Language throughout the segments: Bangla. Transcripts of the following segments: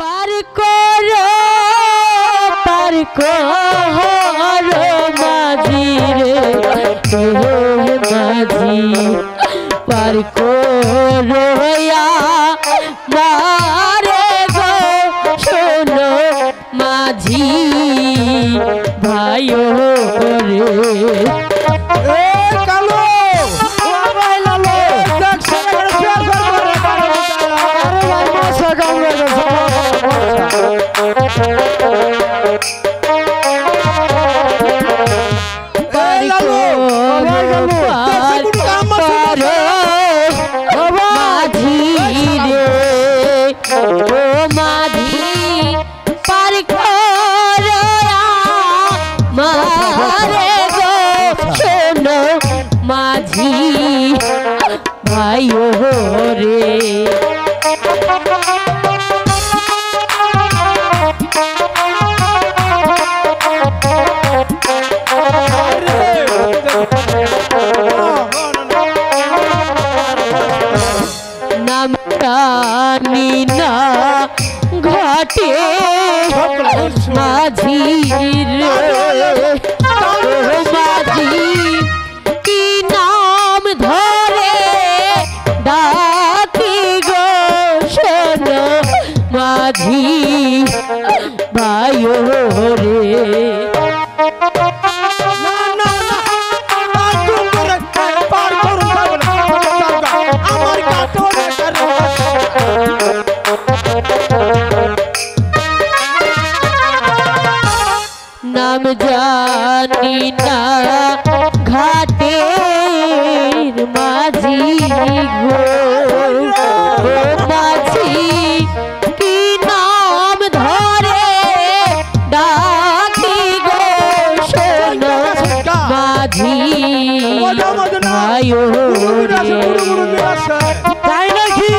পার করো মাঝি রে মাঝি পার করো মারে গো শোনো মাঝি ভাইও রে ভাইও রে নাম টানি না ঘাটে মাঝি রে মাঝি কি নাম ধরে ডাকি গো শোনো মাঝি ভাইও রে নাম জানি না ঘাটের মাঝি গো মাঝি কি নাম ধরে ডাকি গো শোনো মাঝি ভাইও রে তাই নাকি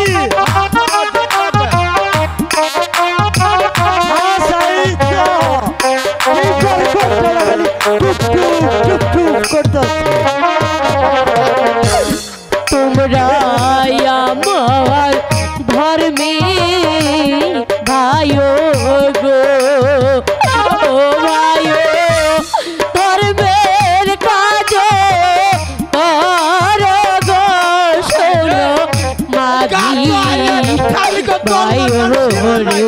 তোমরা আমার ধর্মে ভাইও গো ভাইও ধর্মের কাজ করো গো শোনো মাঝি ভাইও রে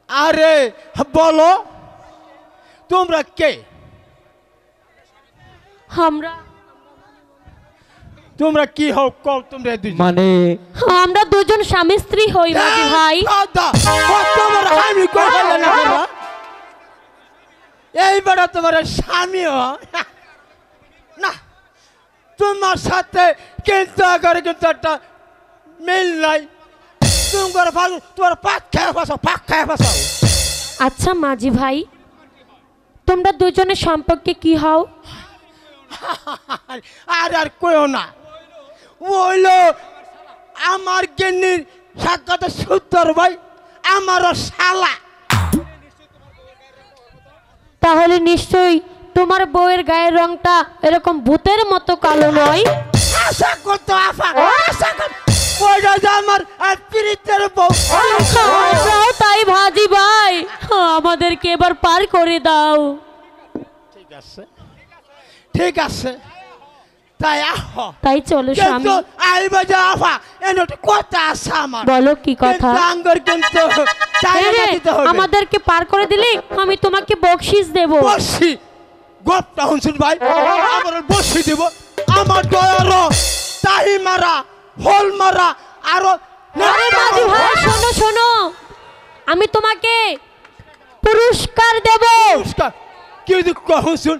আরে বলো তোমরা কে তোমরা কি হও কও তোমরা দুজন মানে আমরা দুজন স্বামী স্ত্রী হই মাঝি ভাই আমি এইবার তোমার স্বামী না তোমার সাথে কিন্তু আগে কিন্তু একটা মিল নাই তোমার পাক খায় ফাঁসাও আচ্ছা মাঝি ভাই তোমরা দুজনের সম্পর্কে কি হও আর কইও না ওইলো আমার গেন্নির সাক্ষাৎ সূত্র ভাই আমারও শালা তাহলে নিশ্চয়ই তোমার বউয়ের গায়ের রংটা এরকম ভূতের মতো কালো নয় আশা করতো আশা করতো ওইটা যে আমার পিরিতের বউ তাই ভাজি ভাই আমাদেরকে এবার পার করে দাও ঠিক আছে তাই চলো স্বামী আইবা যা আফা এনে কথা আছে আমার বলো কি কথা আঙ্গুর কিন্তু আমাদেরকে পার করে দিলে আমি তোমাকে বকশিশ দেব বকশি গপটা শুন ভাই আমার বকশি দেব আমার দয়ার তাহি মারা হোল মারা আর মাঝি ভাই শোনো শোনো আমি তোমাকে পুরস্কার দেব পুরস্কার কি কখন শুন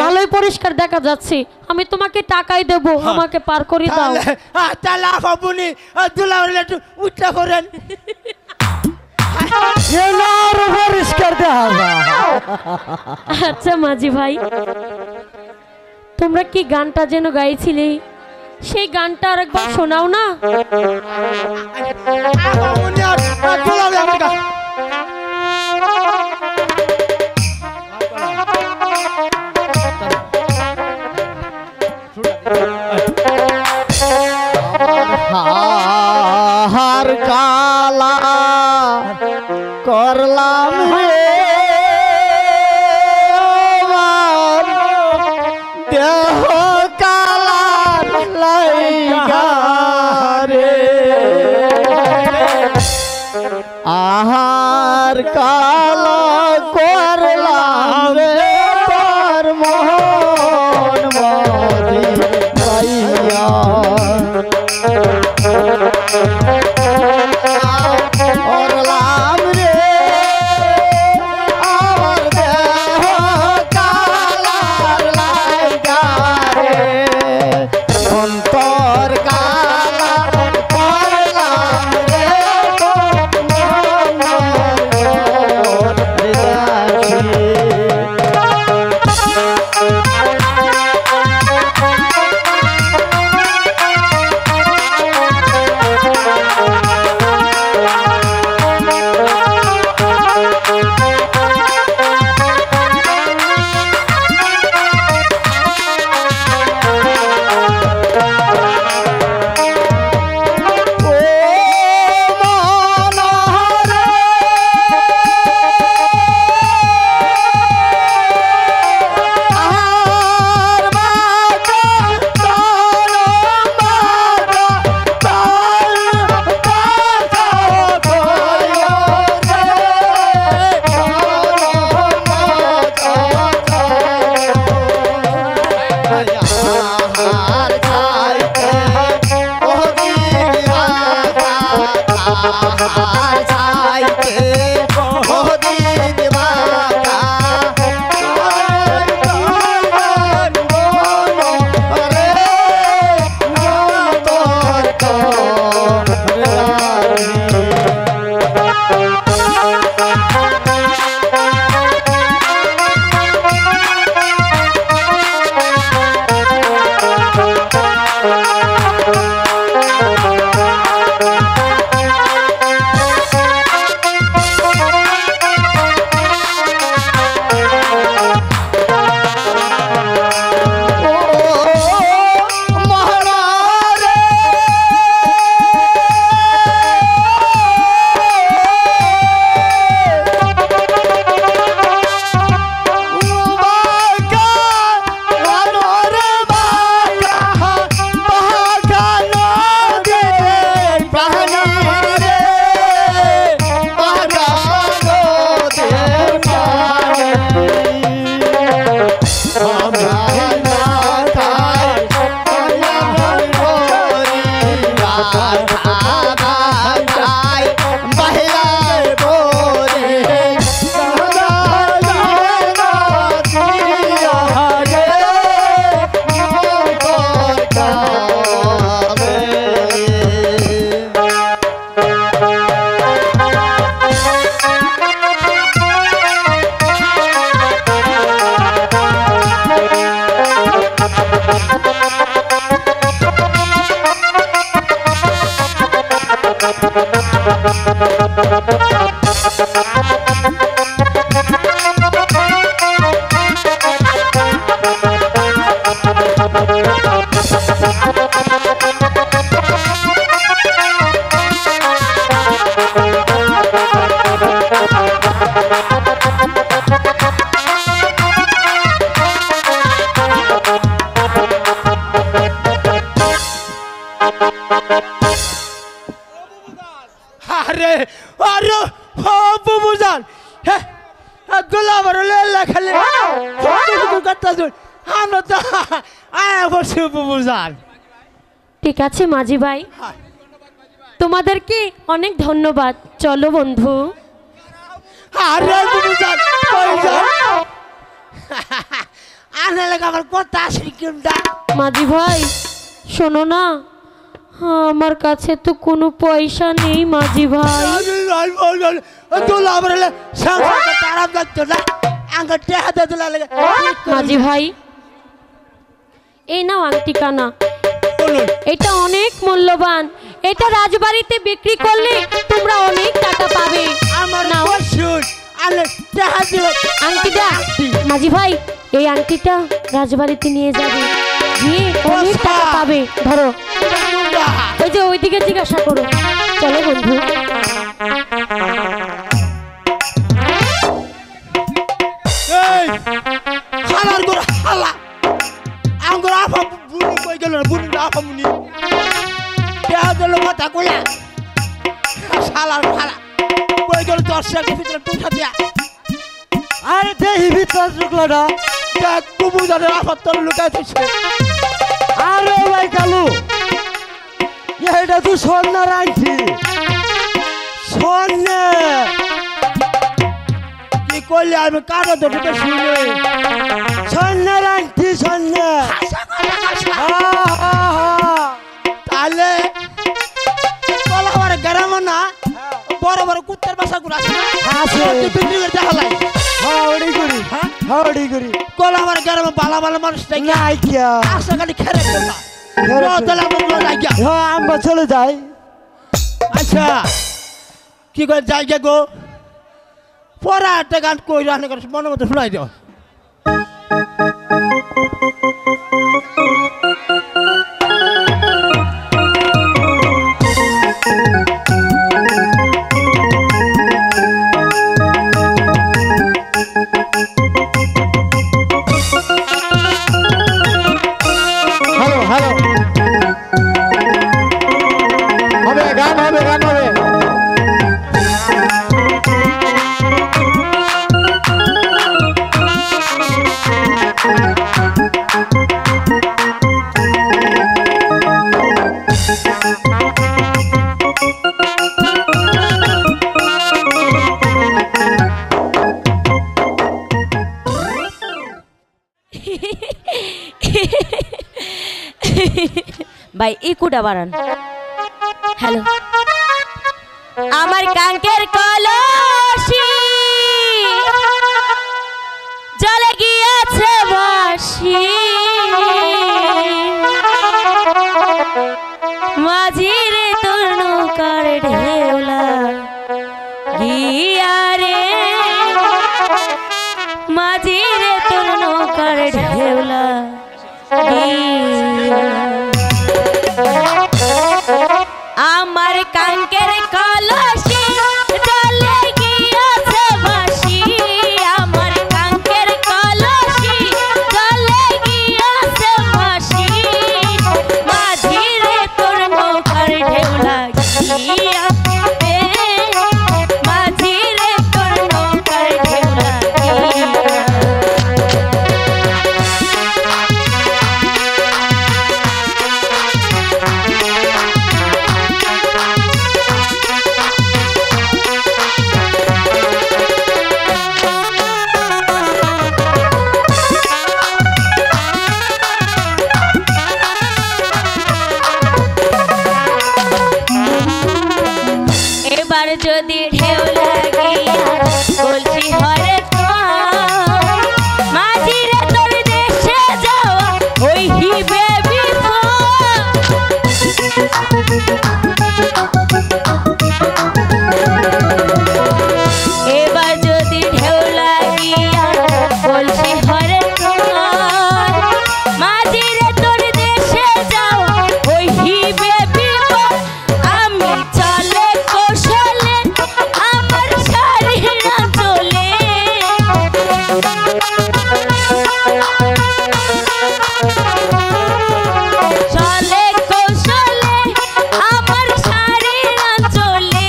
ভালোই পরিষ্কার দেখা যাচ্ছে আমি তোমাকে টাকাই দেব আমাকে পার করে দাও আচ্ছা মাঝি ভাই তোমরা কি গানটা যেন গাইছিলে সেই গানটা আরেকবার শোনাও না হার কালা করলাম রে আমার দেহ কালা লাইগা রে আহার কালা করলাম রে তোর মন মদি লাইগা করলাম রে আমার দেহ কালার লাইগা রে অন্তর কালা করলাম রে তোর মন মদি আরে আরে বুবুজান হ্যাঁ গোলাপ লেখালে আমরা তো আয়া বসে বুবুজান। ঠিক আছে মাঝি ভাই, তোমাদেরকে অনেক ধন্যবাদ। চলো বন্ধু। আরে বুবুজান কই যাও আনে লাগা আমার কথা আসি কিমটা। মাঝি ভাই শোনো না, আমার কাছে তো কোনো পয়সা নেই মাঝি ভাই। মাঝি ভাই এই নাও আংটি কানা, এটা অনেক মূল্যবান, এটা রাজবাড়িতে বিক্রি করলে তোমরা অনেক টাকা পাবে। আমার নাও আংটিটা। মাঝি ভাই এই আংটিটা রাজবাড়িতে নিয়ে যাবে, গিয়ে অনেক টাকা পাবে। ধরো ওই যে ওইদিকে জিজ্ঞাসা করো। চলো বন্ধু। এই হালার গোড়া হালা আঙ্গুর আফা বুনি কই গেল না বুনি আফা মুনি দেয়া দিল মাথা কইয়া শালার হালা কই গেল দর্শকের ভিতরে টুঠা দিয়া আরে দেহি ভিতর ঢুকলো না। দেখ কুবুজারের আফার তলে লুকাই দিচ্ছে। আরে ভাই কালু এটা তো স্বর্ণের আংটি। স্বর্ণে কি করলে আমি কারো ধরতে শুনে স্বর্ণের আংটি স্বর্ণে। তাহলে কলাবার গ্রাম না বড় বড় কুত্তার বাসা গুলো আছে না আছে। বিক্রি করে দেখা লাগে হাওড়ি করি হ্যাঁ হাওড়ি করি কলাবার গ্রামে বালা বালা মানুষ নাই নাই কিয়া। আসা খালি খেরে করলা খেরে করলা। তাহলে আমরা যাই হ্যাঁ আমরা চলে যাই। আচ্ছা কি করে জায়গা গো পড়া একটা গান কই রান্না করে মনে মতো শোনাই দাও। হ্যালো হ্যালো হবে গান হবে গান হবে। ভাই ইকুটা বাড়ান। হ্যালো আমার কাঙ্কের কলসি জলে গিয়েছে বাসি মাঝির তোর নৌকার ঢেউলা গিয়া রে মাঝির তোর নৌকার ঢেউলা আমার কাঙ্কের কলসি জলে গিয়েছে বাসি আমার কাঙ্কের কলসি জলে গিয়েছে বাসি মাঝিরে তোর নৌকার ঢেউলা গিয়া মাঝিরে তোর নৌকার ঢেউলা গিয়া। এবার যদি ঢেউ লাগিয়া বলছি হরে মাঝিরে তোর দেশে যাওয়া ওই হিবে এবার যদি ঢেউ লাগিয়া বলছি হরে মাঝিরে তোর দেশে যাওয়া ওই হিবে আমি চলে কৌশলে আমার শারীরা চলে চলে কৌশলে আমার শারীরা চলে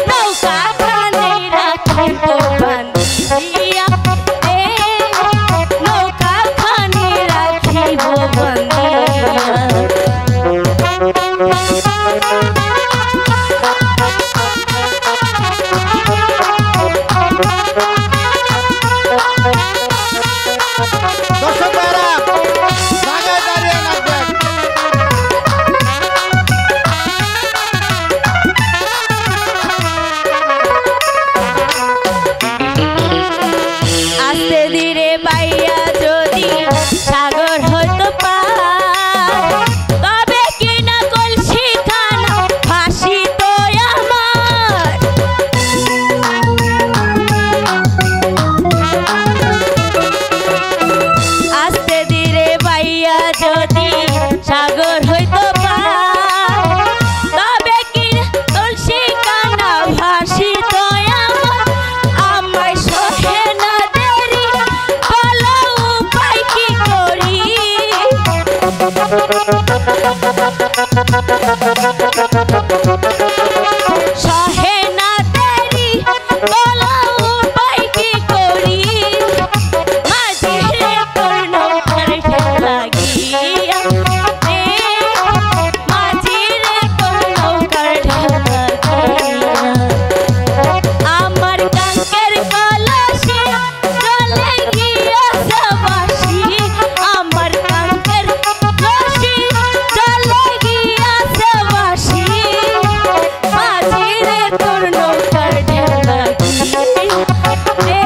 নৌকা খানে রাখিব বান্ধিয়া নৌকা খানে রাখিব বান্ধিয়া। দর্শক ভাইরা সহে না দেরি বলো উপায় কি করি মাঝি রে তোর নৌকার ঢেউ লাগিয়া রে মাঝি রে তোর নৌকার ঢেউ লাগিয়া আমার কাঙ্কের কলসি চলে গিয়েছে বাঁশি আমার কাঙ্কের কলসি চলে গিয়েছে বাঁশি মাঝি রে তোর নৌকার ঢেউ লাগিয়া রে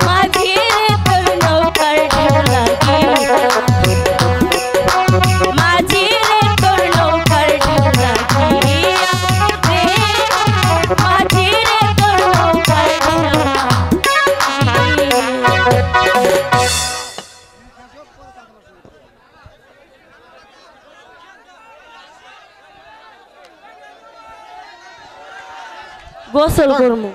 মাঝি রে তোর নৌকার ঢেউ লাগিয়া মাঝি রে তোর নৌকার ঢেউ লাগিয়া রে মাঝি রে তোর নৌকার ঢেউ গোসল করমু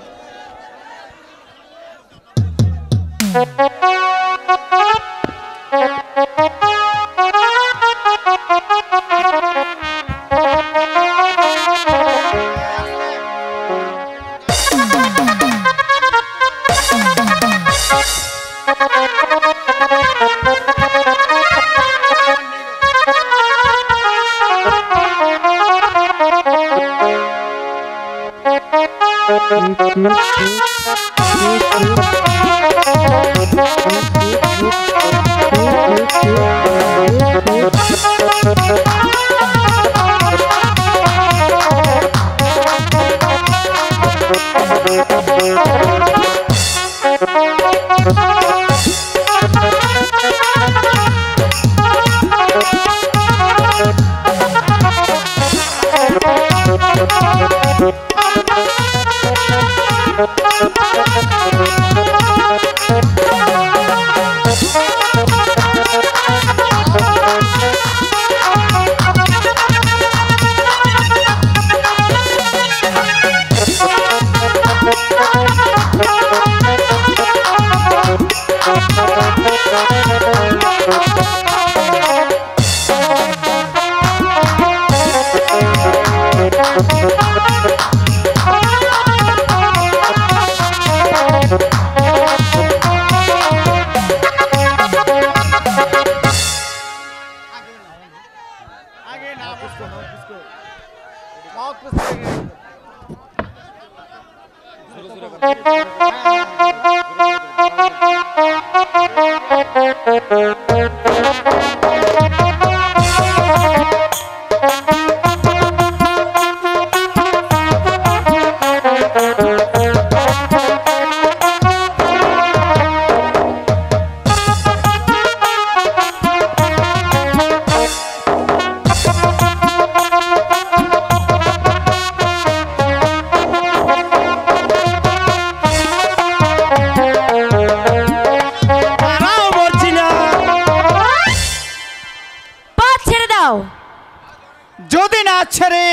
যদি না ছেড়ে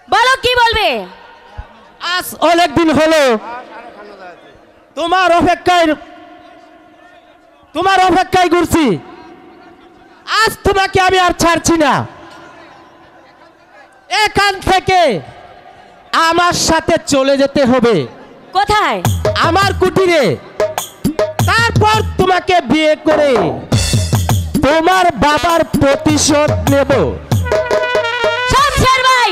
বলো কি বলবে আজ অনেক দিন হলো তোমার অপেক্ষায় ঘুরছি আজ তোমাকে আমি আর ছাড়ছি না এখান থেকে আমার সাথে চলে যেতে হবে কোথায় আমার কুটিরে তারপর তোমাকে বিয়ে করে তোমার বাবার প্রতিশোধ নেব শামশের ভাই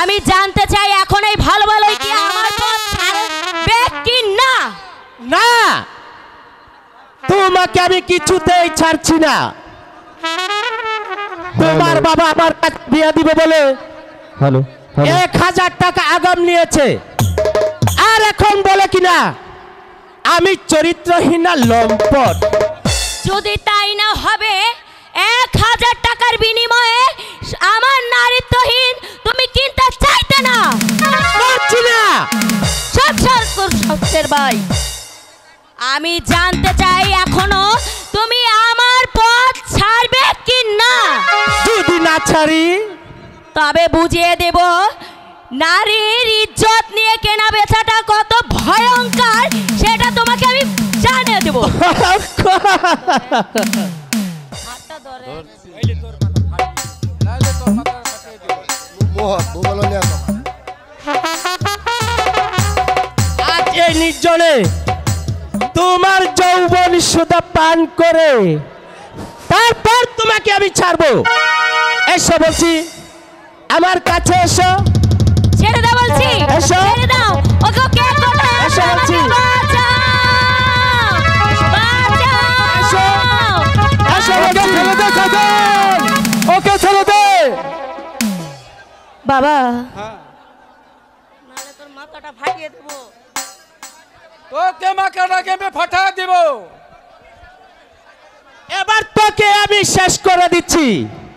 আমি জানতে চাই এখন এই ভালো ভালোই কি আমার পথ ছাড়বে কি না না তোমাকে আমি কিছুতেই ছাড়ছি না তোমার বাবা আমার কাছে বিয়ে দিবে বলে হ্যালো 1000 টাকা আগাম নিয়েছে আর এখন বলে কিনা আমি চরিত্রহীনা লম্পট যদি তাই না হবে 1000 টাকার বিনিময়ে আমার নারীত্বহীন তুমি কিনতে চাইতে না পারছি না শামশের ভাই আমি জানতে চাই এখনো তুমি আমার পথ ছাড়বে কি না যদি না ছাড়ি তবে বুঝিয়ে দেব নারীর ইজ্জত নিয়ে কেনা বেচাটা কত ভয়ঙ্কর সেটা তোমাকে আমি জানিয়ে দেব দান করে তারপর তোমাকে আমি ছাড়বো। এসো বলছি, আমার কাছে এসো। ছেড়ে দাও বলছি, এসো। ছেড়ে দাও। ওগো কে কোথায় এসো বলছি। বাঁচাও, এসো। বাঁচাও। এসো বলছি। ওকে ছেড়ে দে। বাবা নাহলে তোর মাথাটা ফাটিয়ে দেবো। তোকে মাকাটাকে আমি ফাটা দিব। এবার তোকে আমি শেষ করে দিচ্ছি।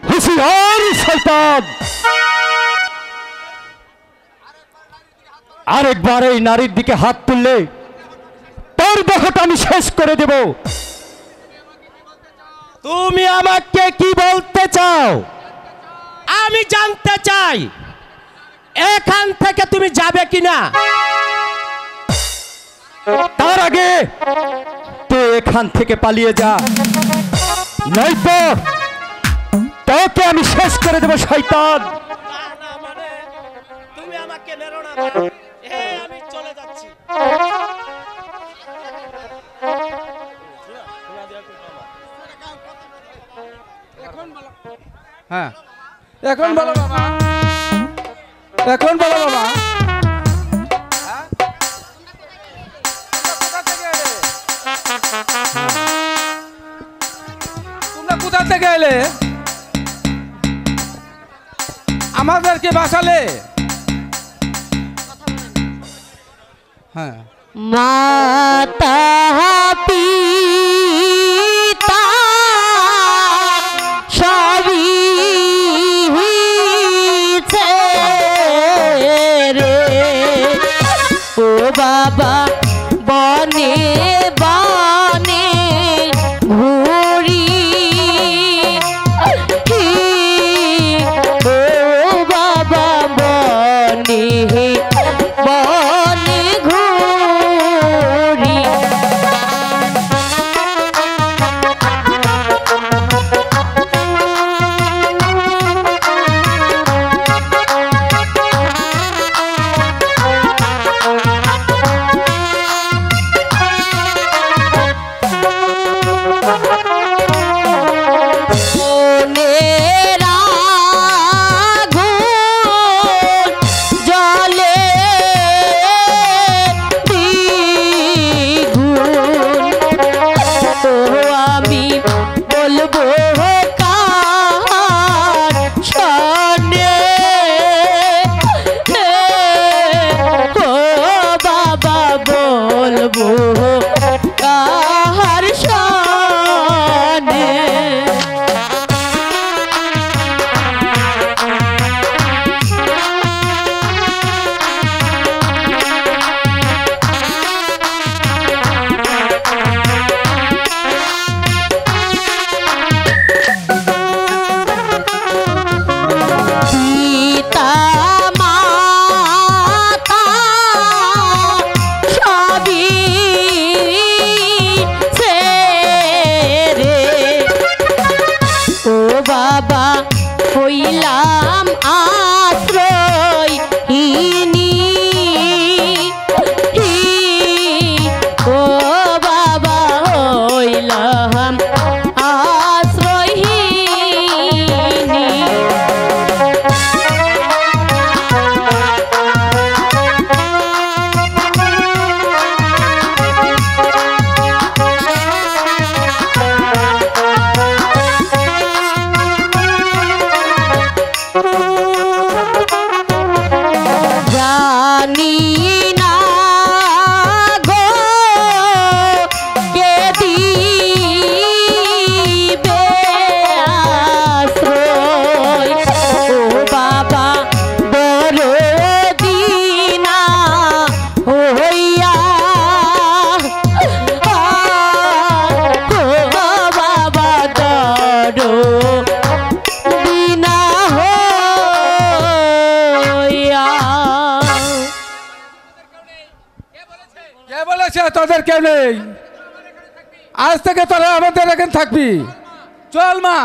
হুঁশিয়ার শয়তান, আরেকবার এই নারীর দিকে হাত তুললে তোর দেহটা আমি শেষ করে দেব। তুমি আমাকে কি বলতে চাও আমি জানতে চাই। এখান থেকে তুমি যাবে কিনা? তার আগে তুই এখান থেকে পালিয়ে যা, নয়তো তোকে আমি শেষ করে দেবো শয়তান। মানে তুমি আমাকে মেরো না, আমি চলে যাচ্ছি। হ্যাঁ, এখন বলো বাবা, এখন বলো বাবা। হ্যাঁ? তোমরা কোথা থেকে এলে? আমাদেরকে বাঁচালে। হ্যাঁ, মাতা পিতা সবই রে, ও বাবা বনে বনে ঘুরি, ও বাবা বনে বনে ঘুরি। মনের আগুন জ্বলে দ্বিগুণ, ও আমি বলবো কার শোনে, ও বাবা বলবো কার শোনে। পিতা মাতা সবই ছেড়ে, ও বাবা হইলাম আশ্রয়হীনি, ও বাবা হইলাম আশ্রয়হীনি। জানি না গো কে দিবে আশ্রয়, ও বাবা বড় দিনা হইয়া, ও বাবা বড় দিনা হইয়া। কে বলেছে তোদের কেউ নেই? আজ থেকে তোরা আমাদের এখানে থাকবি। চল মা,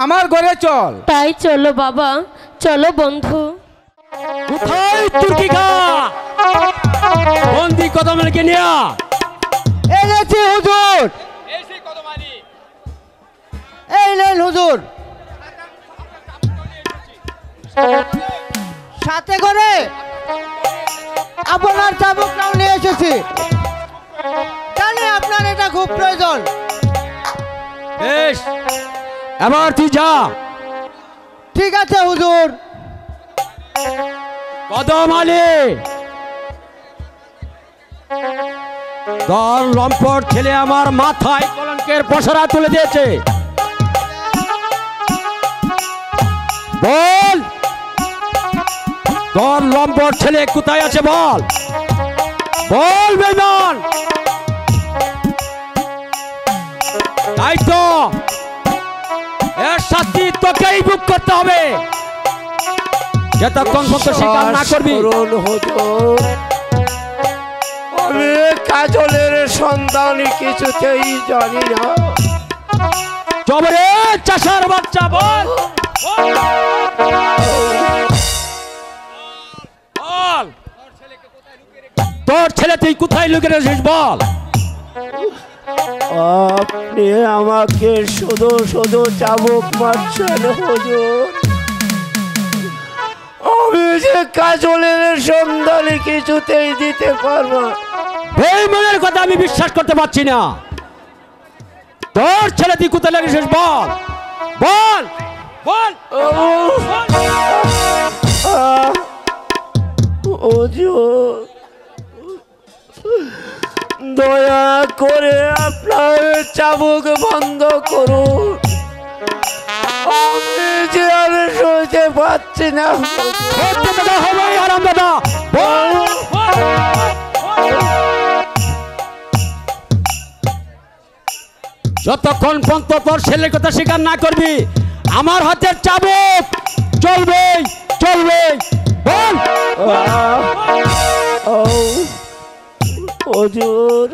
আমার ঘরে চল। তাই চলো বাবা, চলো বন্ধু। কোথায় তুর্কিকা? বন্দি কদমকে নিয়ে এনেছি হুজুর। এই সেই কথা করেন হুজুর? সাথে করে আপনার চাবুকটাও নিয়ে এসেছি, জানি আপনার এটা খুব প্রয়োজন। বেশ, এবার তুই যা। ঠিক আছে হুজুর। কদম আলী, দল লম্পট ছেলে আমার মাথায় কলঙ্কের পসরা তুলে দিয়েছে। বল, দল লম্পট ছেলে কোথায় আছে বল, বল বেমান। তাই তো এর শাস্তি তোকেই বুক করতে হবে, যতক্ষণ পর্যন্ত স্বীকার না করবি। আমি কাজলের সন্ধান কিছুতেই জানি না। জবরে চাষার বাচ্চা, বল বল, তোর ছেলে তুই কোথায় লুকিয়ে রেখেছিস বল। আপনি আমাকে শুধু শুধু চাবুক মারছেন হুজুর। আমি যে কাজলের সন্ধান কিছুতেই দিতে পারবো না। এই মনের কথা আমি বিশ্বাস করতে পারছি না। তোর ছেলে তুই কোথায় লেগেছিস বল, বল বল। হুজুর, দয়া করে আপনার চাবুক বন্ধ করুন। আমি যে আর সইতে পারছি না। যতক্ষণ পর্যন্ত তোর ছেলের কথা স্বীকার না করবি, আমার হাতের চাবুক চলবে চলবে। বল। হুজুর,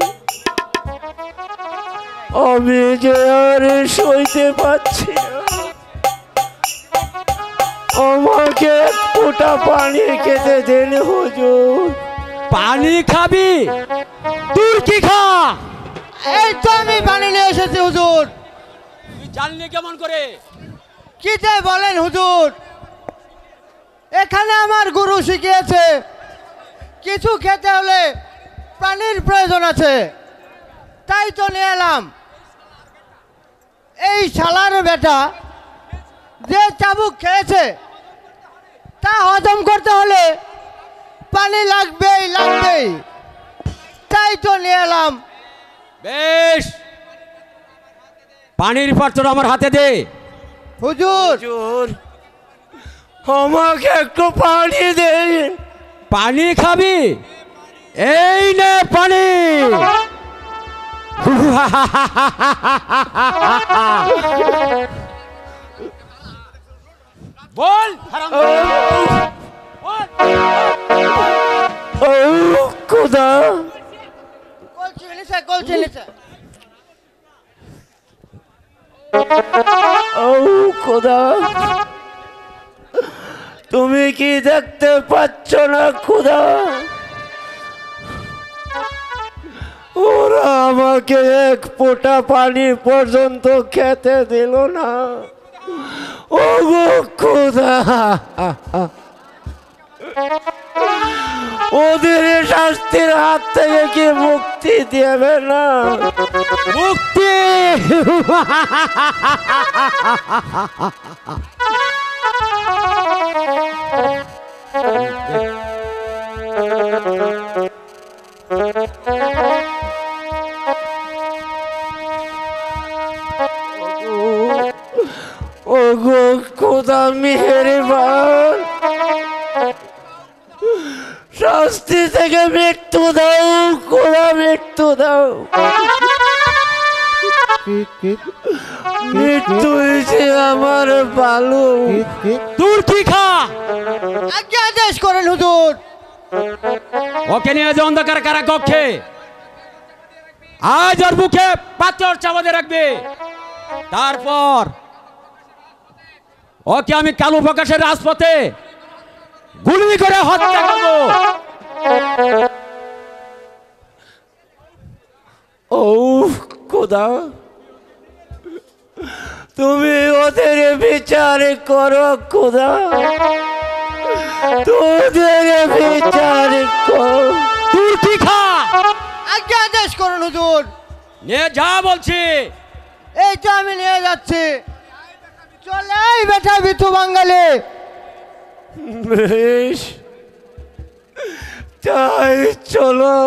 আমি যে আর সইতে পারছি না। আমাকে এক ফোঁটা পানি খেতে দেন হুজুর। পানি খাবি? তুই কি খা? এই তো আমি পানি নিয়ে এসেছি হুজুর। তুই জানলি কেমন করে? কি যে বলেন হুজুর, এখানে আমার গুরু শিখিয়েছে কিছু খেতে হলে পানির প্রয়োজন আছে, তাই তো নিয়ে এলাম। এই শালার বেটা যে চাবুক খেয়েছে তা হজম করতে হলে পানি লাগবেই লাগবেই, তাই তো নিয়ে এলাম। বেশ, পানির পাত্র আমার হাতে দে। হুজুর, হুজুর, আমাকে একটু পানি দেন। পানি খাবি? এই নে পানি। বল। ও খোদা, কলছি নিচে, কলছি নিচে। ও খোদা, তুমি কি দেখতে পাচ্ছ না খোদা? ওরা আমাকে এক ফোঁটা পানি পর্যন্ত খেতে দিল না। ও গো খোদা, ওদের শাস্তির হাত থেকে কি মুক্তি দেবে না? মুক্তি? ও গো খোদা মেহেরবান, শাস্তি থেকে মৃত্যু দাও খোদা, মৃত্যু দাও। মৃত্যু হয়েছে আমার ভালো। তুই কি খা? আজ্ঞা আদেশ করেন হুজুর। ওকে নিয়ে যে অন্ধকার কারা কক্ষে, আজ ওর বুকে পাথর চাপাতে রাখবে। তারপর ওকে আমি কালো প্রকাশের রাজপথে গুলি করে হত্যা করব। ও খোদা, তুমি ওদের বিচার করো খোদা, তোদের বিচার করো। তুই কি খা আজ্ঞা আদেশ করুন হুজুর। নিয়ে যা বলছি। এই তো আমি নিয়ে যাচ্ছি। চলে আয় বেটা বিথু বাঙালি। বেশ, তাই চলো।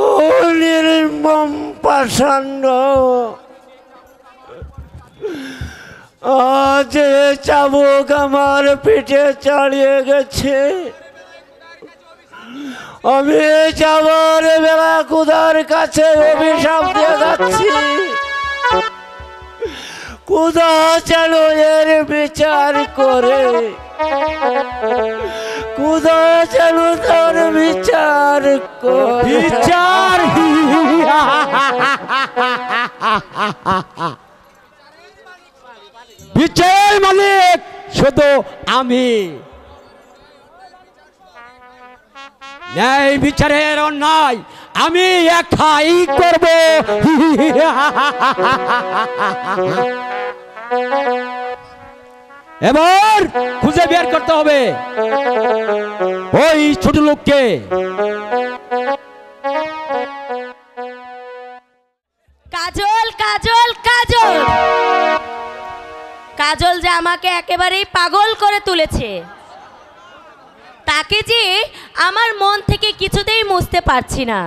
ও নির্মম পাষণ্ড, আজ চাবুক আমার পিঠে চালিয়ে গেছে। আমি যাবার বেলা খোদার কাছে অভিশাপ দিয়ে যাচ্ছি, খোদা যেন এর বিচার করে, খোদা যেন তার বিচার করে। বিচার বিচার মালিক শুধু আমি। ন্যায় বিচারের অন্যায় আমি একাই করব। এবার খুঁজে বের করতে হবে ওই ছোট লোককে। কাজল কাজল কাজল, কাজল যে আমাকে একেবারেই পাগল করে তুলেছে, তাকে যে আমার মন থেকে কিছুতেই মুছতে পারছি না।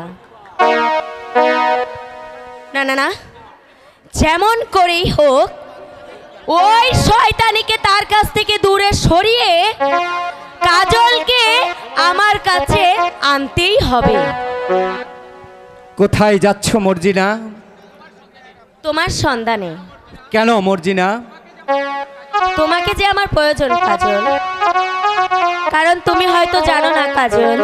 না না না, যেমন করেই হোক ওই শয়তানিকে তার কাছ থেকে দূরে সরিয়ে কাজলকে আমার কাছে আনতেই হবে। কোথায় যাচ্ছ মর্জিনা? তোমার সন্ধানে। কেন মর্জিনা? তোমাকে যে আমার প্রয়োজন কাজল, কারণ তুমি হয়তো জানো না কাজল,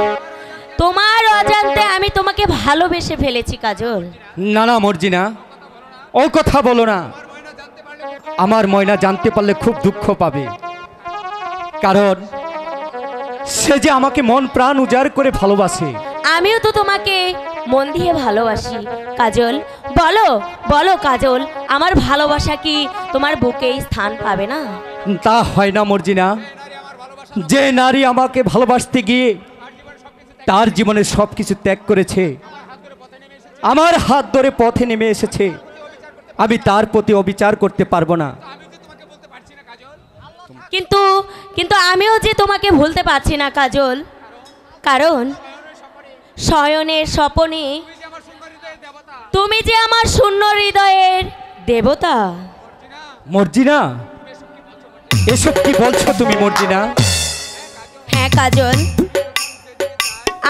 তোমার অজান্তে আমি তোমাকে ভালোবেসে ফেলেছি কাজল। না না মর্জিনা, ও কথা বলো না। আমার ময়না জানতে পারলে খুব দুঃখ পাবে, কারণ সে যে আমাকে মন প্রাণ উজাড় করে ভালোবাসে। আমিও তো তোমাকে মন দিয়ে ভালোবাসি কাজল। বলো বলো কাজল, আমার ভালোবাসা কি তোমার বুকেই স্থান পাবে না? তা হয় না মর্জিনা। যে নারী আমাকে ভালোবাসতে গিয়ে তার জীবনের সব কিছু ত্যাগ করেছে, আমার হাত ধরে পথে নেমে এসেছে, আমি তার প্রতি অবিচার করতে পারবো না। কিন্তু কিন্তু আমিও যে তোমাকে ভুলতে পারছি না কাজল, কারণ শয়নের স্বপনে তুমি যে আমার শূন্য হৃদয়ের দেবতা। মর্জিনা, এসব কি বলছো তুমি মর্জিনা? হ্যাঁ কাজল,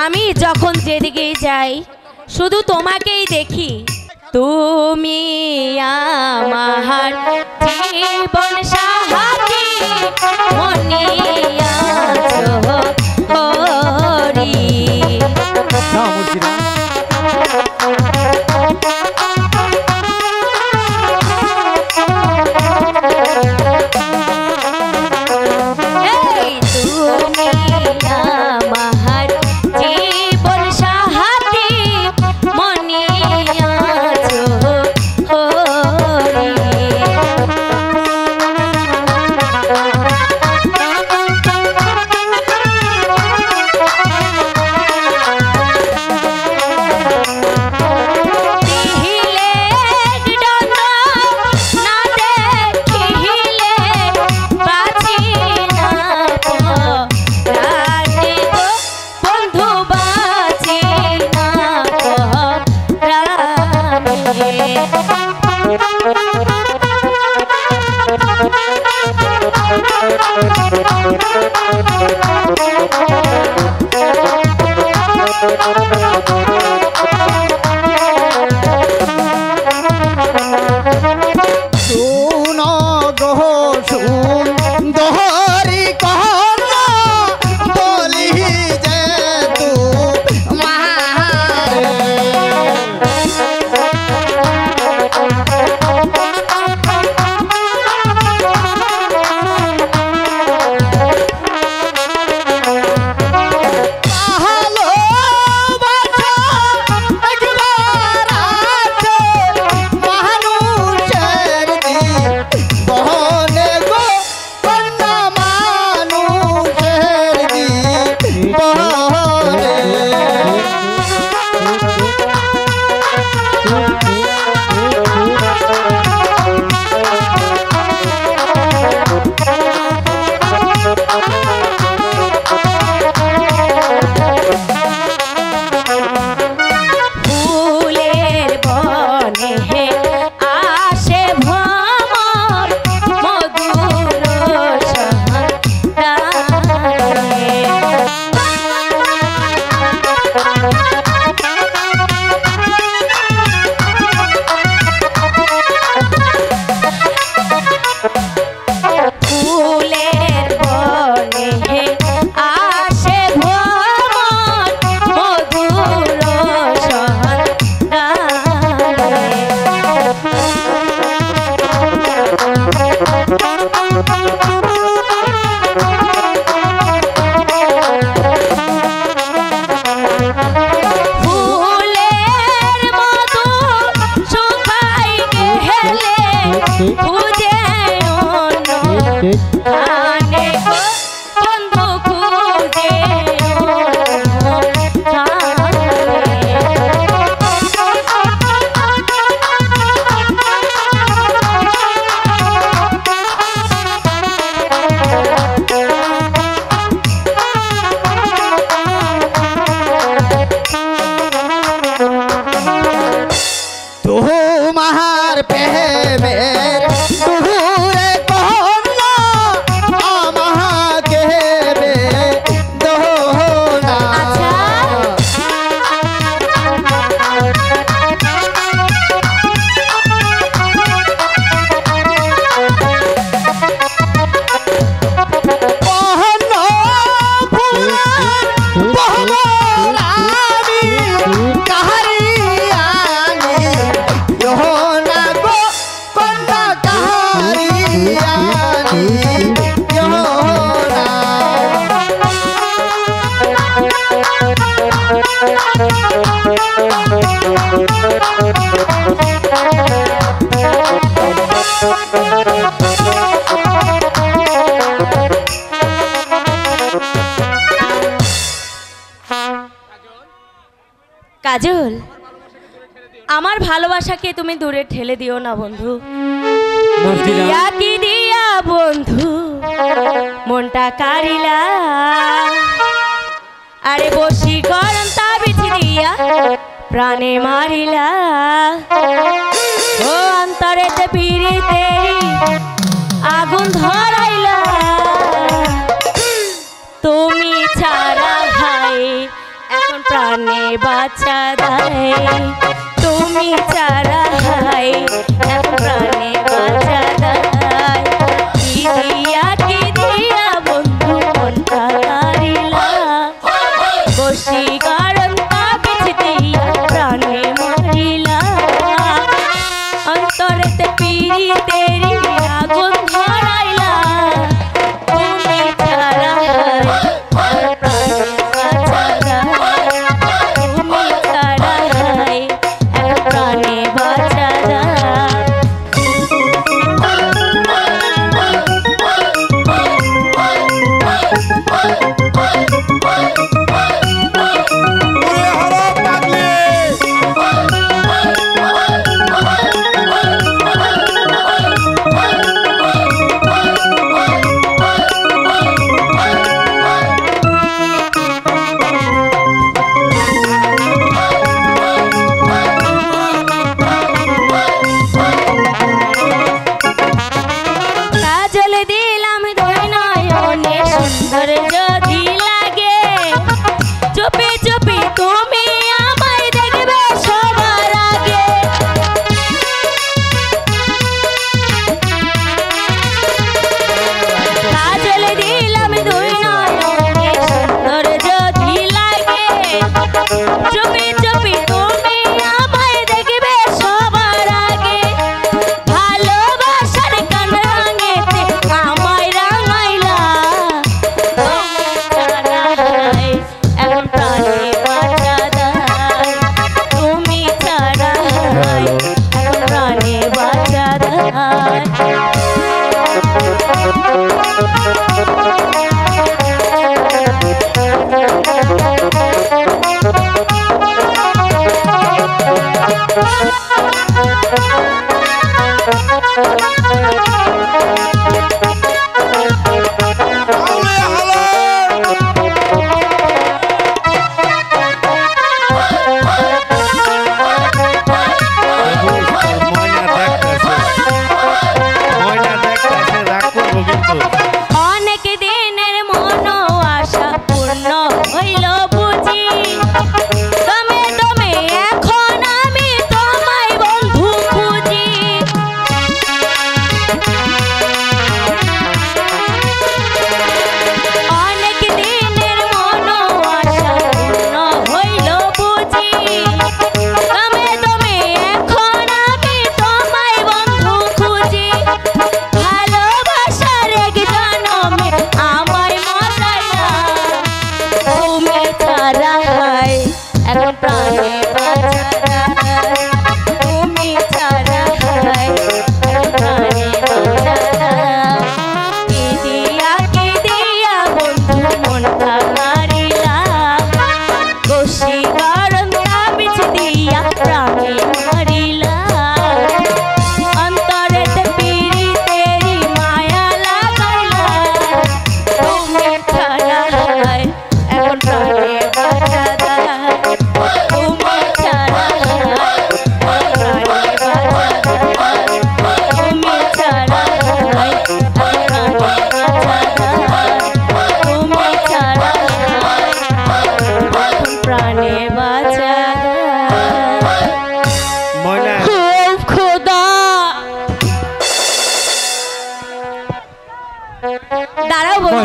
আমি যখন যেদিকেই যাই শুধু তোমাকেই দেখি। তুমি আমার জীবন সাহায্যে মনে আছো হরি। না মর্জিনা, এই তুমি আমার জীবন সাহায্যে মনে তোমার প্রেমের ডুবুরে কন্যা আমাকে বেদনা। আচ্ছা। কাজল, আমার ভালোবাসাকে তুমি দূরে ঠেলে দিও না বন্ধু। মর্জিনা, দিয়া কি দিয়া বন্ধু মনটা কারিলা, আরে বসি গরম তাবিছি দিয়া প্রাণে মারিলা। ও অন্তরেতে পিরিতেরি আগুন ধরাইলা, তুমি ছাড়া ভাই এখন প্রাণে বাঁচা দেয়। তুমি ছাড়া ভাই এখন প্রাণে বাঁচা দেয়। কি দিয়া বন্ধু মনটা কারিলা, বসি কারণ তাবিজ দিয়া প্রাণে মারিলা। অন্তরেতে পিরিতেরি আগুন ধরাইলা, তুমি ছাড়া ভাই প্রাণে বাঁচা দেয়। তুমি ছাড়া ভাই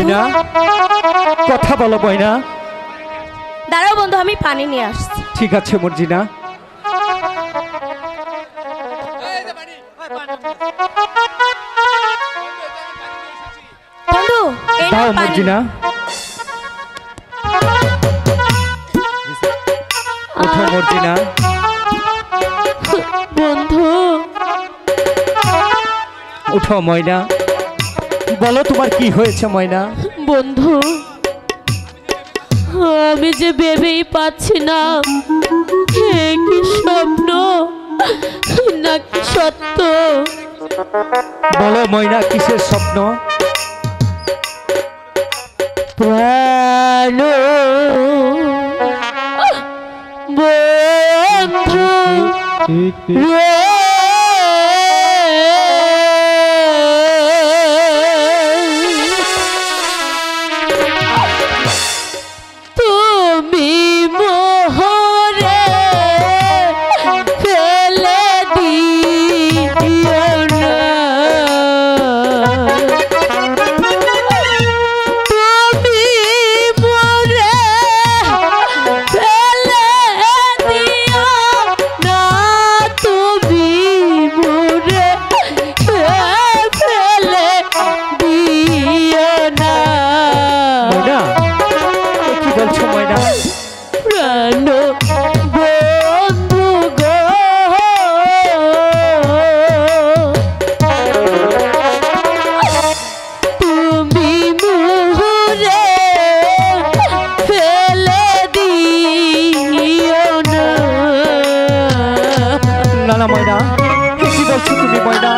ময়না কথা বলো ময়না। দাঁড়াও বন্ধু, আমি পানি নিয়ে আসছি। ঠিক আছে মর্জিনা। বন্ধু এই নাও দাও পানি। মর্জিনা। ওঠো মর্জিনা। বন্ধু উঠো ময়না, বলো তোমার কি হয়েছে ময়না। বন্ধু আমি যে ভেবেই পাচ্ছি না এ কি স্বপ্ন নাকি সত্য। বলো ময়না কিসের স্বপ্ন। প্রাণ বন্ধু তুমি মোহরে ফেলে দিও না, তুমি মোরে ফেলে দিও না, তুমি মোরে ফেলে দিও না। ময়না এ কি বলছো ময়না। প্রাণ বন্ধু গো তুমি মুহুরে ফেলে দিও না। না না ময়না এ কি বলছো তুমি ময়না।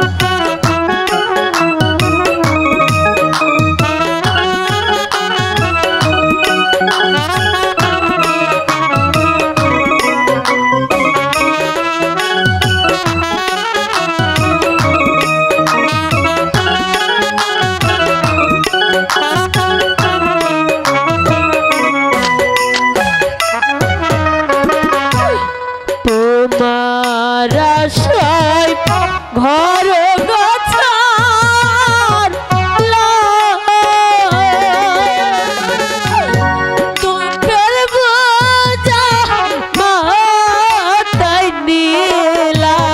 তোমার আশায় ঘর গোছার দুঃখের বোঝা মাথায় নিলাম,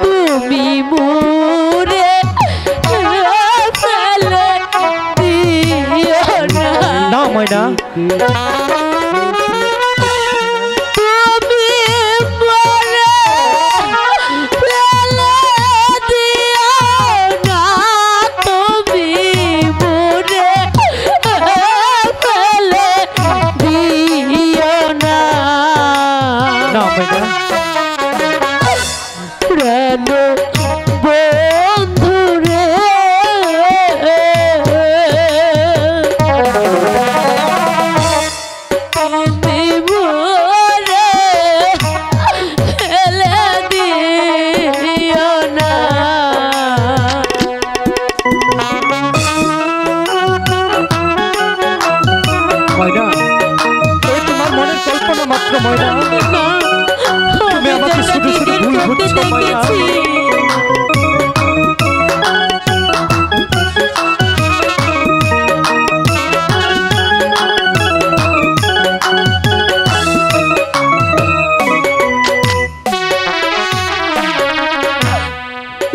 তুমি মোরে ফেলে দিও না। না ময়না তুমি মোরে ফেলে দিও না, তুমি মোরে ফেলে দিও না। না ময়না প্রাণ বন্ধু রে তুমি মোরে ফেলে দিও না। ময়না এ তোমার মনের কল্পনা মাত্র ময়না। তুমি আমাকে শুধু শুধু ভুল বুঝছো ময়না।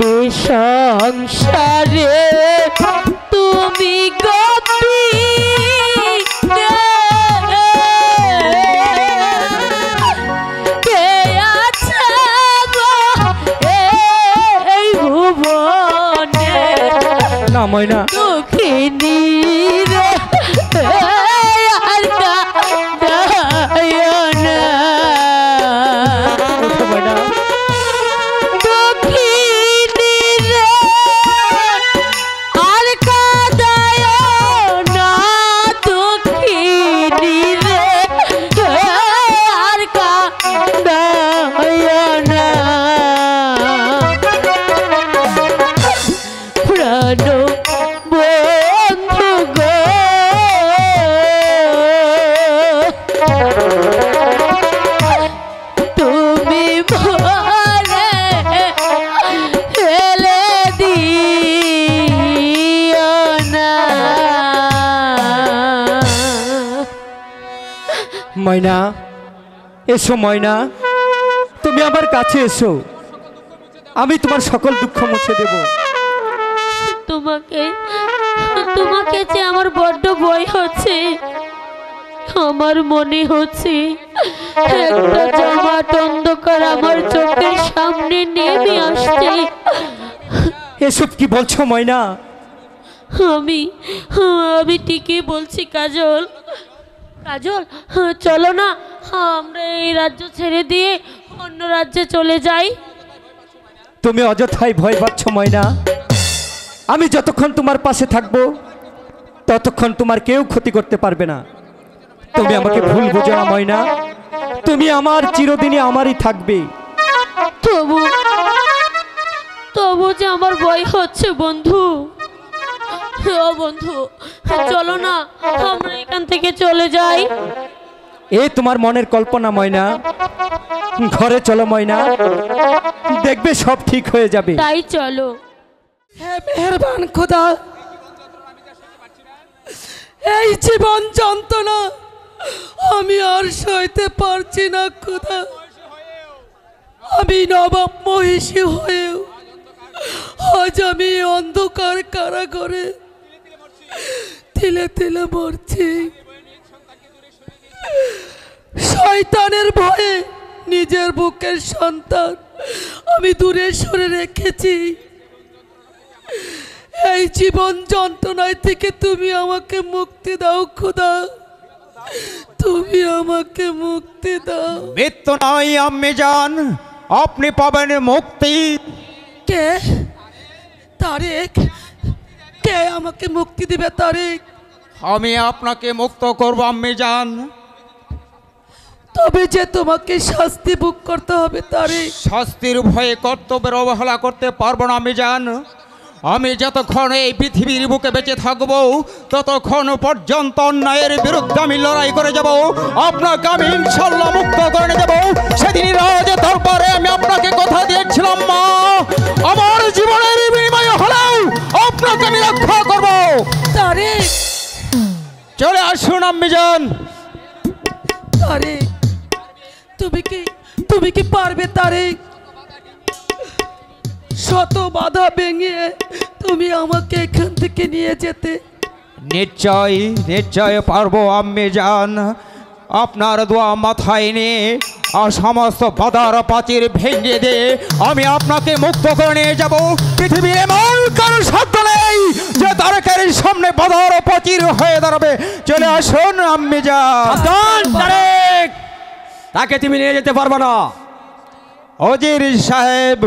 এই সংসারে তুমি গপি কে আছে গো এই ভুবনে, না ময়না দুঃখিনী রে আর কাঁদায় না। ওঠো ময়না। দুঃখিনী রে আর কাঁদায় না, দুঃখিনী রে আর কাঁদায় না। প্রাণ ময়না, এসো ময়না, তুমি আমার কাছে এসো, আমি তোমার সকল দুঃখ মুছে দেব। তোমাকে তোমাকে যে আমার বড্ড ভয় হচ্ছে। আমার মনে হচ্ছে একটা জমাট অন্ধকার আমার চোখের সামনে নেমে আসছে। এসব কি বলছো ময়না? আমি আমি ঠিকই বলছি কাজল। কাজল, চলো না আমরা এই রাজ্য ছেড়ে দিয়ে অন্য রাজ্যে চলে যাই। তুমি অযথাই ভয় পাচ্ছ ময়না। আমি যতক্ষণ তোমার পাশে থাকবো ততক্ষণ তোমার কেউ ক্ষতি করতে পারবে না। তুমি আমাকে ভুল বোঝো না ময়না, তুমি আমার চিরদিনই আমারই থাকবে। তবু তবু যে আমার ভয় হচ্ছে বন্ধু। ও বন্ধু, চলো না আমরা এখান থেকে চলে যাই। এ তোমার মনের কল্পনা ময়না, ঘরে চলো ময়না, দেখবে সব ঠিক হয়ে যাবে। তাই চলো। হে মেহেরবান খোদা, এই জীবন যন্ত্রণা আমি আর সইতে পারছি না খোদা। আমি নবাব মহিষী হয়েও আজ আমি অন্ধকার কারাগারে তিলে তিলে মরছি। শয়তানের ভয়ে নিজের বুকের সন্তান আমি দূরে সরে রেখেছি। এই জীবন যন্ত্রণায় থেকে তুমি আমাকে মুক্তি দাও খোদা, তুমি আমাকে মুক্তি দাও। মৃত্যু নয় আম্মি জান, আপনি পাবেন মুক্তি। কে? তারেক? কে আমাকে মুক্তি দিবে তারেক? আমি আপনাকে মুক্ত করব আম্মি জান। তবে যে তোমাকে শাস্তি ভোগ করতে হবে তারেক। শাস্তির ভয়ে কর্তব্যের অবহেলা করতে পারবো না আম্মি জান। আমি যতক্ষণ এই পৃথিবীর বুকে বেঁচে থাকবো ততক্ষণ পর্যন্ত অন্যায়ের বিরুদ্ধে আমি লড়াই করে যাব। আপনাকে আমি ইনশাল্লাহ মুক্ত করে নিয়ে যাবো। সেদিন রাজ দরবারে আমি আপনাকে কথা দিয়েছিলাম মা, আমার জীবনের বিনিময় হলেও আপনাকে আমি রক্ষা করব। তারেক, চলে আসুন আম্মি জান। তারেক, তুমি কি পারবে তারেক? শত বাধা ভেঙে তুমি আমাকে এখান থেকে নিয়ে যেতে? নিশ্চয় নিশ্চয় পারবো আম্মি জান। আপনার দোয়া মাথায় নিয়ে আর সমস্ত বাধার প্রাচীর ভেঙে দিয়ে আমি আপনাকে মুক্ত করে নিয়ে যাব। পৃথিবীর এমন কারো সাধ্য নেই যে তারেকের সামনে বাধার প্রাচীর হয়ে দাঁড়াবে। চলে আসুন আম্মি জান। তারেক, তাকে তুমি নিয়ে যেতে পারবে না। ওজির সাহেব,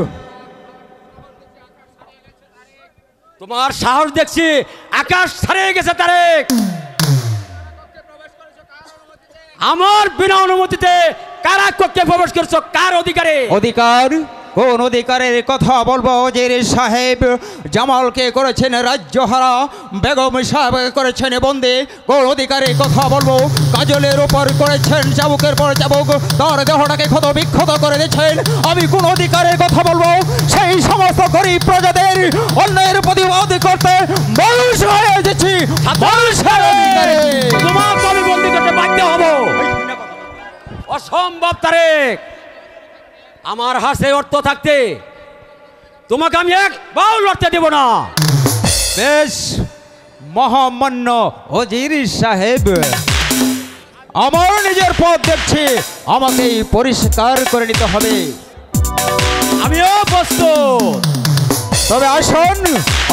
তোমার সাহস দেখছি আকাশ ছাড়িয়ে গেছে তারেক। আমার বিনা অনুমতিতে কারা কক্ষে প্রবেশ করছো? কার অধিকারে? অধিকার? কোন অধিকারের কথা বলবো ওজির সাহেব? জামালকে করেছেন রাজ্যহারা, বেগম সাহেব করেছেন বন্দী। কোন অধিকারের কথা বলবো? কাজলের উপর করেছেন চাবুকের পর চাবুক, তার দেহটাকে ক্ষত বিক্ষত করে দিয়েছেন। আমি কোন অধিকারের কথা বলবো? সেই সমস্ত গরিব প্রজাদের অন্যায়ের প্রতিবাদ করতে মানুষ হয়ে এসেছি। তোমার আমি বন্দী করতে বাধ্য হব। অসম্ভব তারেক, আমার হাসে অর্থ থাকতে তোমাকে আমি এক বাউল লড়তে দেব না। বেশ মহামান্য ওজির সাহেব, আমার নিজের পথ দেখছি, আমাকেই পরিষ্কার করে নিতে হবে। আমিও প্রস্তুত। তবে আসুন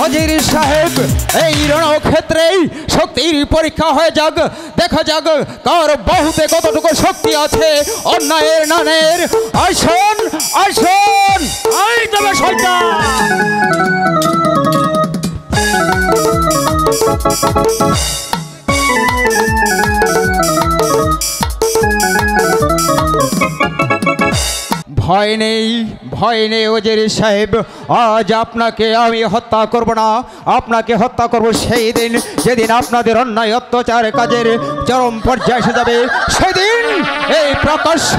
ওজির সাহেব, এই রণক্ষেত্রেই শক্তির পরীক্ষা হয়ে যাক। দেখা যাক কার বাহুতে কতটুকু শক্তি আছে অন্যায়ের নানের। আসুন আসুন। এই তবে শয়তান, ভয় নেই, ভয় নেই ওজির সাহেব। আজ আপনাকে আমি হত্যা করব না, আপনাকে হত্যা করব সেই দিন যেদিন আপনাদের অন্যায় অত্যাচার কাজের চরম পর্যায়ে এসে যাবে। সেদিন এই প্রকাশ্য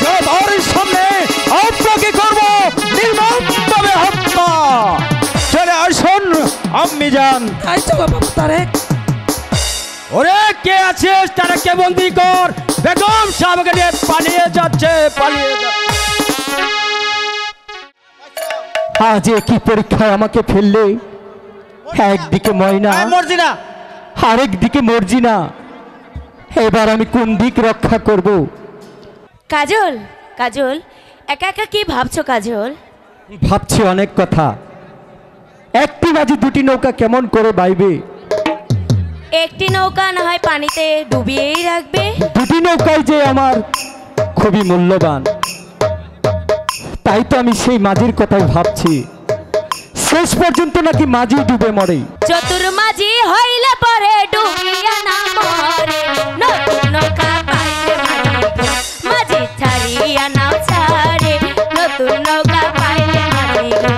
সবার সামনে আপনাকে করব নির্মমভাবে হত্যা। চলে আসুন আম্মি জান। তাই চলো বাবা তারেক। ওরে কে আছিস তারা কে বন্দি কর, বেগম সাহেবকে নিয়ে পালিয়ে যাচ্ছে, পালিয়ে যাচ্ছে। আজ কি পরীক্ষায় আমাকে ফেললে, একদিকে ময়না মর্জিনা, আরেক দিকে মর্জিনা, এবার আমি কোন দিক রক্ষা করব? কাজল, কাজল, একা একা কি ভাবছো কাজল? ভাবছি অনেক কথা। একটি মাঝে দুটি নৌকা কেমন করে বাইবে? একটি নৌকা না হয় পানিতে ডুবিয়েই রাখবে। দুটি নৌকাই যে আমার খুবই মূল্যবান, তাই তো আমি সেই মাঝির কথাই ভাবছি। শেষ পর্যন্ত নাকি মাঝি ডুবে মরে। চতুর মাঝি হইলে পরে ডুবিয়া না মরে, নতুন নৌকা পাইলে মাঝি ছাড়িয়া নাও ছাড়ে, নতুন নৌকা পাইলে মাঝি গো।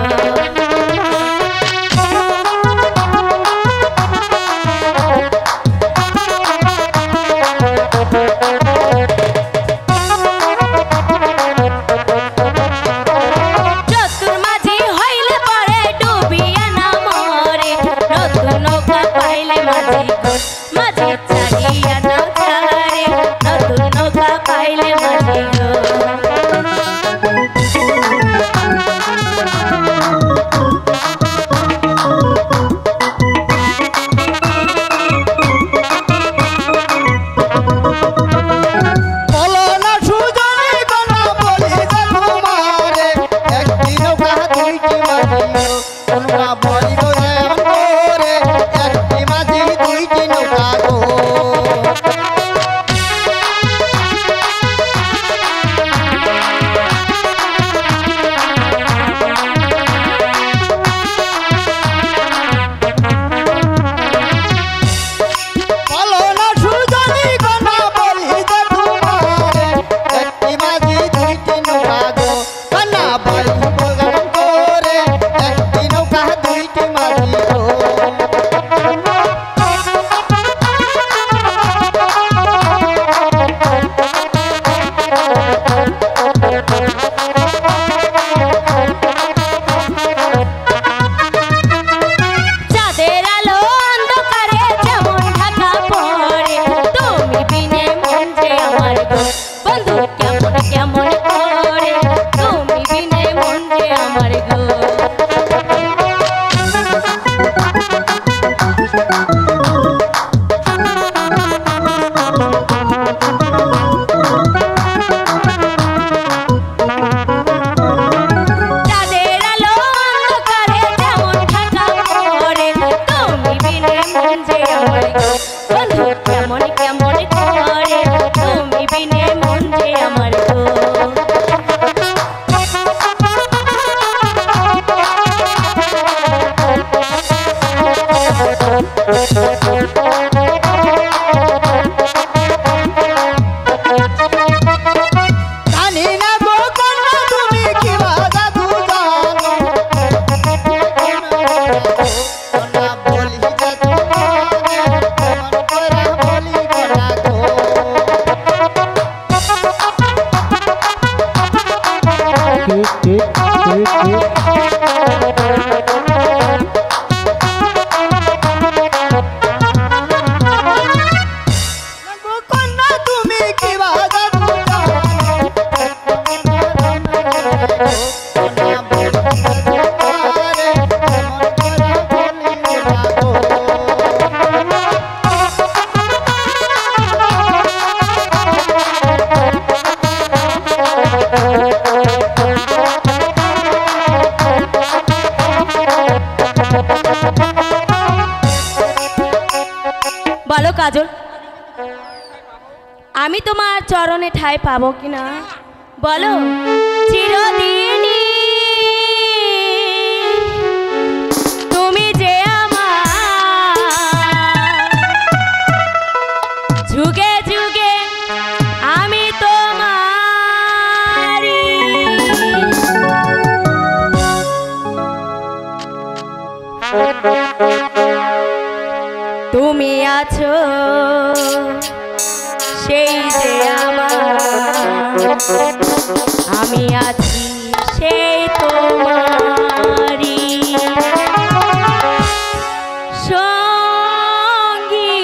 চতুর মাঝি হইলে পরে ডুবিয়া না মরে, নতুন নৌকা পাইলে মাঝি গো, মাঝি ছাড়িয়া নাও ছাড়ে, নতুন নৌকা পাইলে মাঝি গো। বলো না সুজনী কোনা বলি যে তোমারে, একটি নৌকা দুইটি মাঝি গো, কোনটা বলিব এমন করে, একটি মাঝি দুইটি নৌকা গো। বলো না সুজনী কোনা বলি যে তোমারে, একটি মাঝি দুইটি নৌকা গো, কোনা বলিব এমন করে, একটি নৌকা দুইটি মাঝি গো। চাঁদের আলো অন্ধকারে যেমন ঢাকা পড়ে, তুমি বিনে মন যে আমার গো, বন্ধু কেমন কেমন করে, তুমি বিনে মন যে আমার গো। চাঁদের আলো অন্ধকারে যেমন ঢাকা পড়ে, তুমি বিনে মন যে আমার গো, বন্ধু কেমন কেমন করে, তুমি বিনে মন যে আমার গো। জানি না গো কন্যা তুমি কি জাদু জানো, কন্যা বলি যে তোমারে, কেমন করে বলি কন্যা গো। গো কন্যা তুমি কি জাদু জানো, কন্যা বলি যে তোমারে, কেমন করে বলি কন্যা গো। বলো কাজল, আমি তোমার চরণে ঠাঁই পাবো কিনা বলো? চিরদিনই তুমি যে আমার, যুগে যুগে আমি তোমারি, তুমি আছো সেই যে আমার, আমি আছি সেই তোমারি সঙ্গী।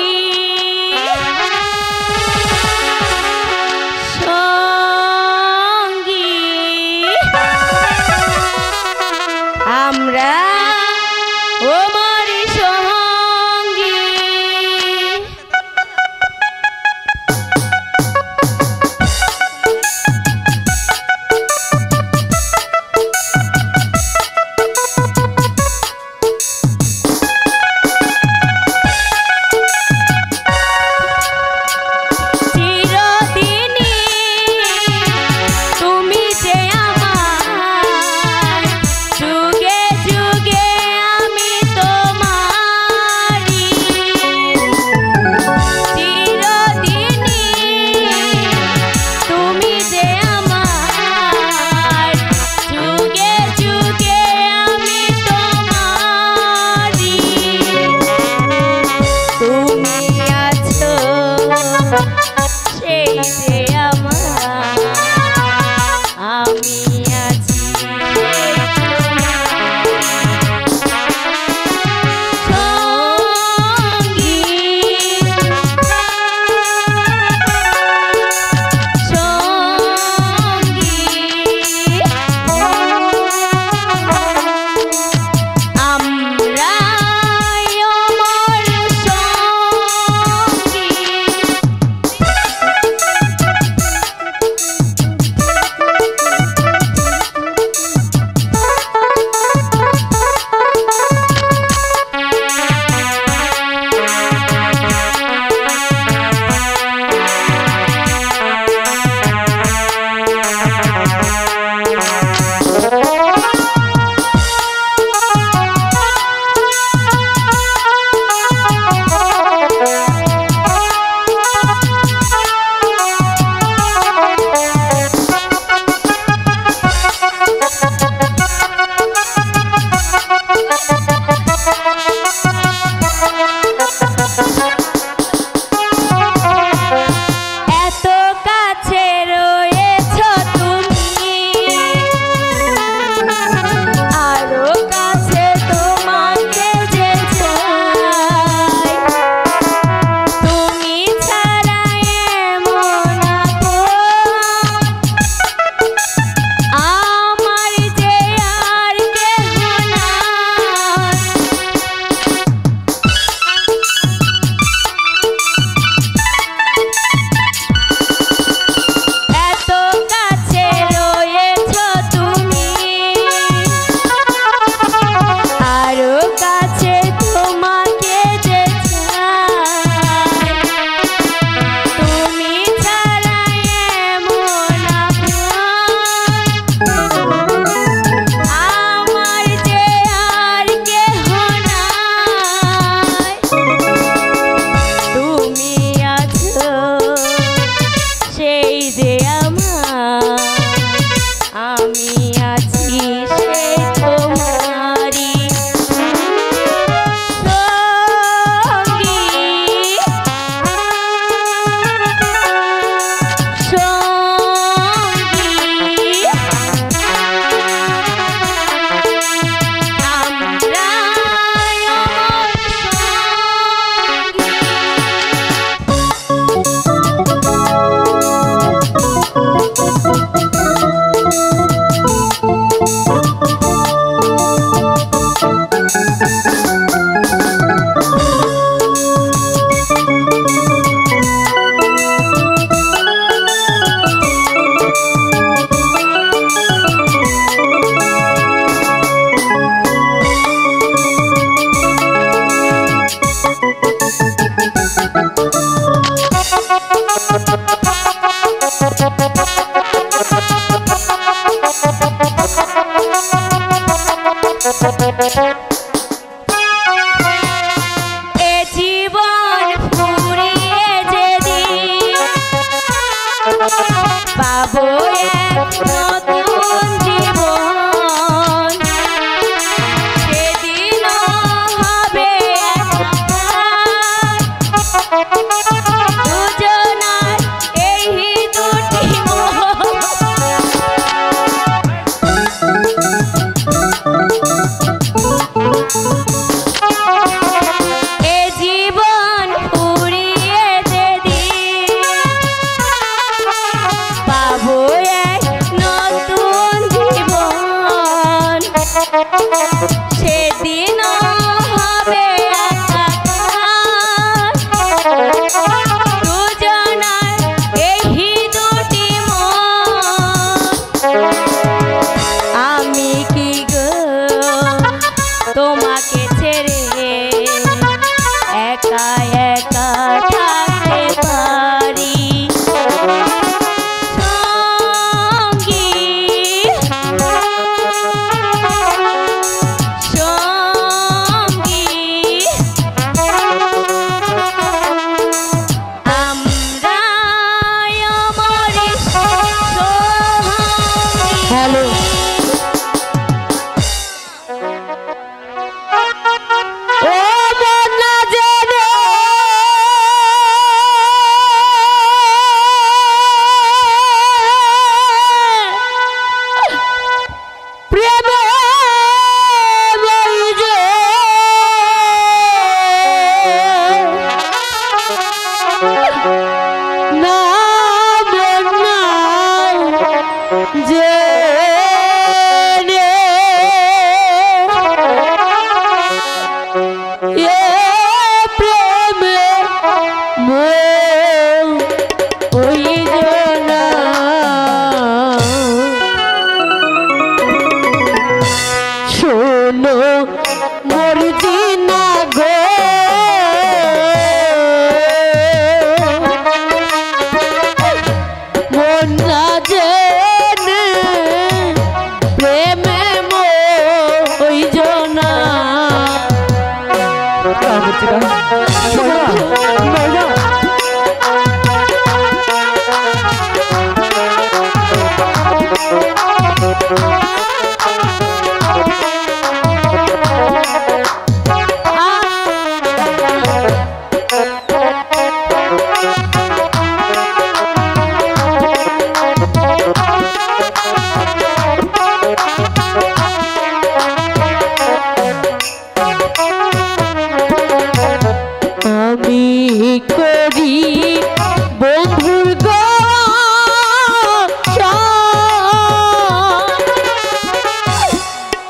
এ জীবন ফুরিয়ে যেদিন পাবো এক নতুন জীবন, সেদিনও হবে একাকার দুজনার এই দুটি মন। এ জীবন ফুরিয়ে যেদিন পাবো এক নতুন জীবন, সেদিনও হবে একাকার দুজনার এই দুটি মন। আমি কি গো তোমাকে ছেড়ে একা একা থাকতে পারি? সঙ্গী সঙ্গী আমরা অমরি সঙ্গী। হ্যালো, ও মন না জেনে প্রেমে বইজে না মন না জেনে এ প্রেমে বইজে না। শোনো মোর দিনা গো, মন না জেনে প্রেমে মইজো না। আমি করি বন্ধুর গো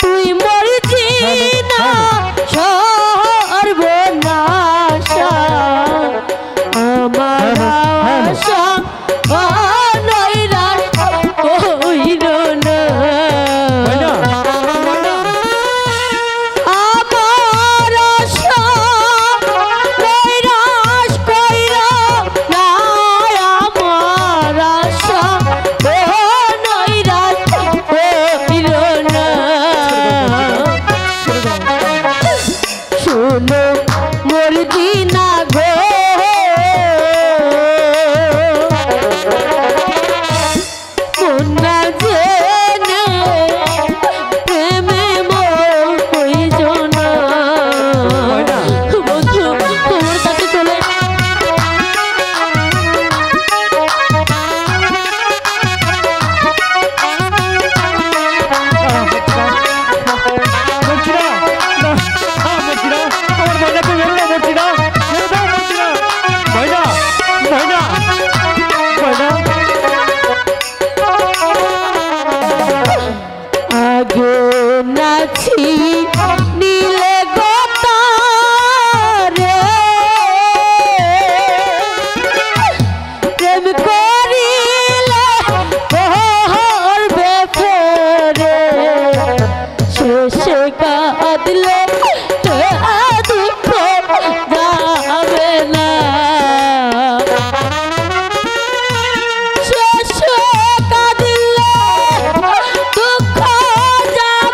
তুই মরছি না সর্বনাশা, আমার আশা নৈরাশ কইর না। আমার আশা নৈরাশ কইর না, আমার আশা নৈরাশ কইর না। শোনো মোর দিনা গো, মন না জেনে প্রেমে মইজো না। বন্ধু তোমার কাছে চলে আগে নাছি নীলে গোতারে প্রেম করিলে করবে ফেরে, শেষে কাঁদলে দুঃখ যাবে না। শেষে কাঁদলে দুঃখ যাবে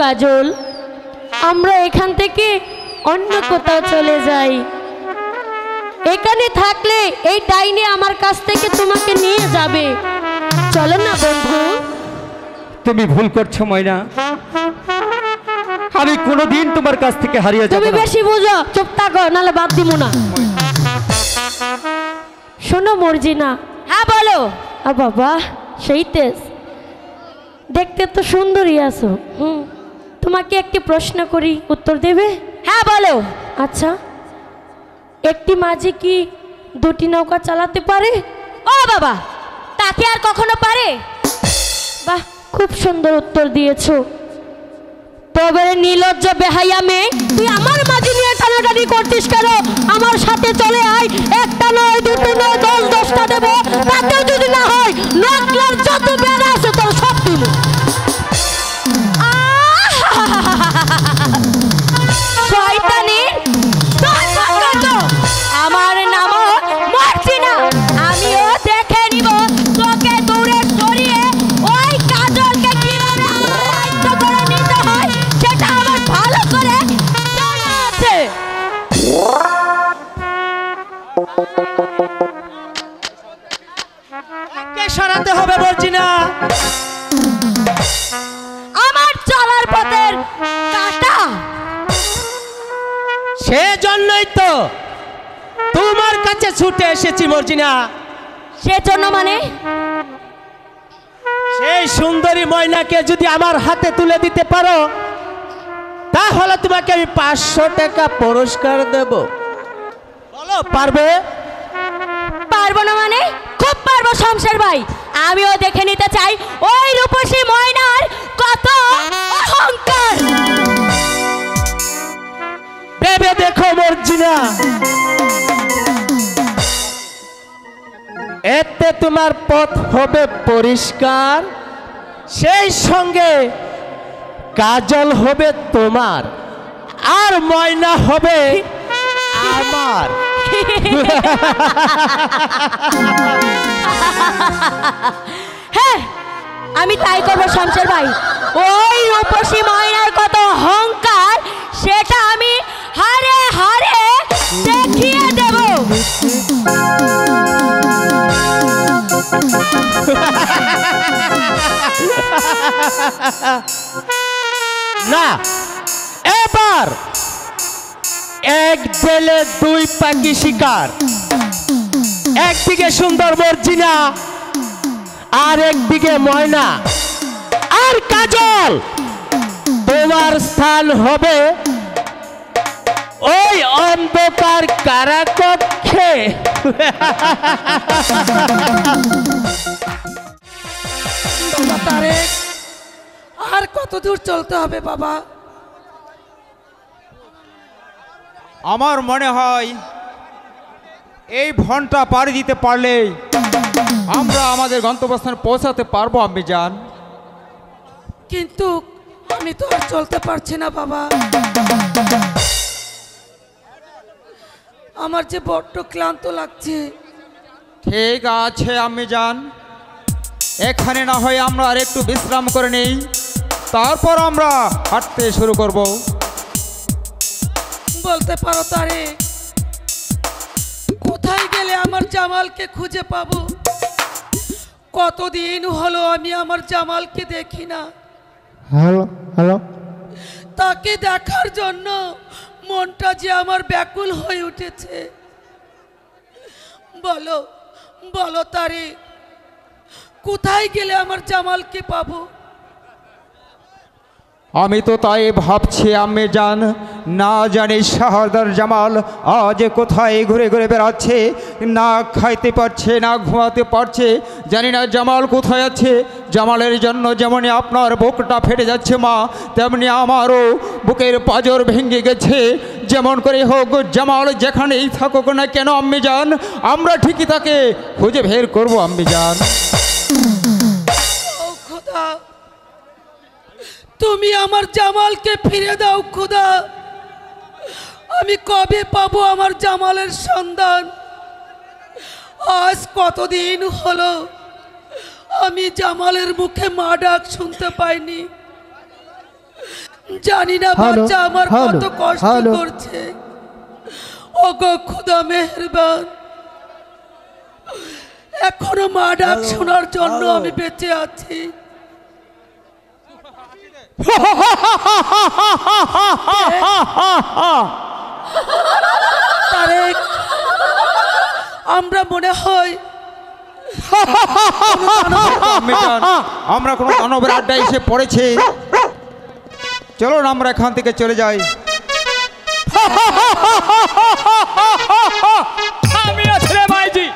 কাজল, আমরা এখান থেকে অন্য কোথাও চলে যাই। এখানে থাকলে এই ডাইনি আমার কাছ থেকে তোমাকে নিয়ে যাবে। চলো না বন্ধু। তুমি ভুল করছো ময়না, আমি কোনোদিন তোমার কাছ থেকে হারিয়ে যাব তুমি না। বেশি বুঝো, চুপ থাকো, নাহলে বাদ দিব না। শোনো মর্জিনা। হ্যাঁ বলো। বাবা সেই তেজ, দেখতে তো সুন্দরী আছো। তোমাকে একটি প্রশ্ন করি, উত্তর দেবে? হ্যাঁ বলো। আচ্ছা, একটি মাঝি কি দুটি নৌকা চালাতে পারে? ও বাবা, তাকে আর কখনো পারে? বাহ, খুব সুন্দর উত্তর দিয়েছো। তবে নীলজ্জ বেহাইয়া মেয়ে, তুই আমার মাঝি নিয়ে টানাটানি করছিস কেন? আমার সাথে চলে আয়, একটা নয় দুটো নয় 10-10টা দেবো, তাতেও যদি না হয় নকলার যত বেড়া আছে তোর সব দিব। শয়তানি, আমার নাম মর্জিনা। আমিও দেখে নিব তোকে দূরে সরিয়ে ওই কাজলকে কিভাবে আয়ত্ত করে নিতে হয়, সেটা আমার ভালো করে জানা আছে। কে সরাতে হবে মর্জিনা? আমার চলার পথের কাটা। সেজন্যই তো তোমার কাছে ছুটে এসেছি মর্জিনা। সেজন্য মানে? সেই সুন্দরী ময়নাকে যদি আমার হাতে তুলে দিতে পারো, তাহলে তোমাকে আমি 500 টাকা পুরস্কার দেব। বলো পারবে? পারবো না মানে? খুব পারবো শমশের ভাই। আমিও দেখে নিতে চাই ওই রূপসী ময়নার কত অহংকার। ভেবে দেখো মর্জিনা, এতে তোমার পথ হবে পরিষ্কার, সেই সঙ্গে কাজল হবে তোমার, আর ময়না হবে আমার। হ্যাঁ, আমি তাই করবো শমশের ভাই। ওই রূপসী ময়নার কত অহংকার, সেটা আমি হারে হারে দেখিয়ে দেব। না, এবার এক বেলে দুই পাখি শিকার। একদিকে সুন্দর মর্জিনা, আর একদিকে ময়না আর কাজল। তোমার স্থান হবে ওই অন্ধকার কারাকক্ষে। বাবা তারেক, আর কত দূর চলতে হবে বাবা? আমার মনে হয় এই ভনটা পাড়ি দিতে পারলেই আমরা আমাদের গন্তব্যস্থানে পৌঁছাতে পারবো আম্মি জান। কিন্তু আমি তো আর চলতে পারছি না বাবা। আমার যে বড্ড ক্লান্ত লাগছে। ঠিক আছে আম্মি জান, এখানে না হয় আমরা আর একটু বিশ্রাম করে নেই, তারপর আমরা হাঁটতে শুরু করব। বলতে পারো তারেক, কোথায় গেলে আমার জামালকে খুঁজে পাবো? কতদিন হলো আমি আমার জামালকে দেখি না। হ্যালো হ্যালো, তাকে দেখার জন্য মনটা যে আমার ব্যাকুল হয়ে উঠেছে। বলো বলো তারেক, কোথায় গেলে আমার জামালকে পাবো? আমি তো তাই ভাবছি আম্মি জান, না জানি শাহরদার জামাল আজ কোথায় ঘুরে ঘুরে বেড়াচ্ছে, না খাইতে পারছে না ঘুমাতে পারছে, জানি না জামাল কোথায় আছে। জামালের জন্য যেমনি আপনার বুকটা ফেটে যাচ্ছে মা, তেমনি আমারও বুকের পাঁজর ভেঙে গেছে। যেমন করে হোক জামাল যেখানেই থাকুক না কেন আম্মি জান, আমরা ঠিকই তাকে খুঁজে বের করবো আম্মি জান। ও খোদা, তুমি আমার জামালকে ফিরে দাও খোদা। আমি কবে পাবো আমার জামালের সন্ধান? আজ কতদিন হলো আমি জামালের মুখে মা ডাক শুনতে পাইনি। জানি না হ্যালো, বাচ্চা আমার হ্যালো, কত কষ্ট হ্যালো। করছে। ওগো খোদা মেহেরবান, এখনো মা ডাক শোনার জন্য আমি বেঁচে আছি। তারেক, আমরা মনে হয় আম্মিজান, আমরা কোনো দানবের আড্ডায় এসে পড়েছি। চলো না আমরা এখান থেকে চলে যাই। আমি আছি রে ভাইজি।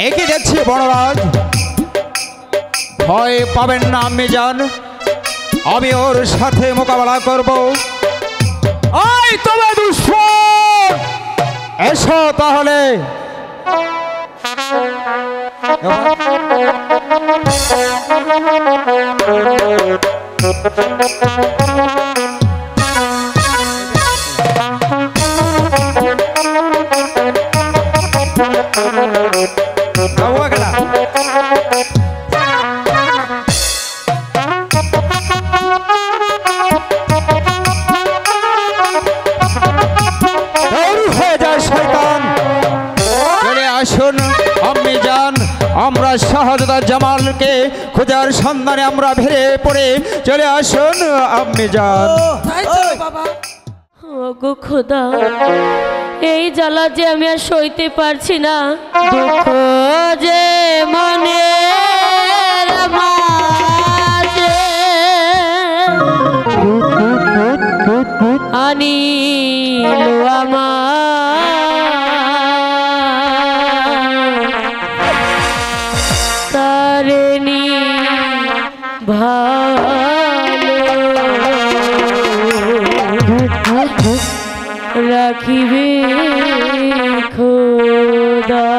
একই দেখছি বনরাজ, ভয় পাবেন না আম্মিজান, আমি ওর সাথে মোকাবেলা করব। আই তবে দুশ্মন, এসো তাহলে। বাবু গেলা হয়ে যায় শয়তান। চলে আসুন আম্মিজান, আমরা শাহজাদা জামালকে খোঁজার সন্ধানে আমরা ভেড়ে পড়ে চলে আসুন আম্মিজান। তাই চলো বাবা। ওগো খোদা, এই জ্বালা যে আমি আর সইতে পারছি না। দুঃখ যে মনের মাঝে আনিল আমার তারেনি ভালো রাখিবে খোদা।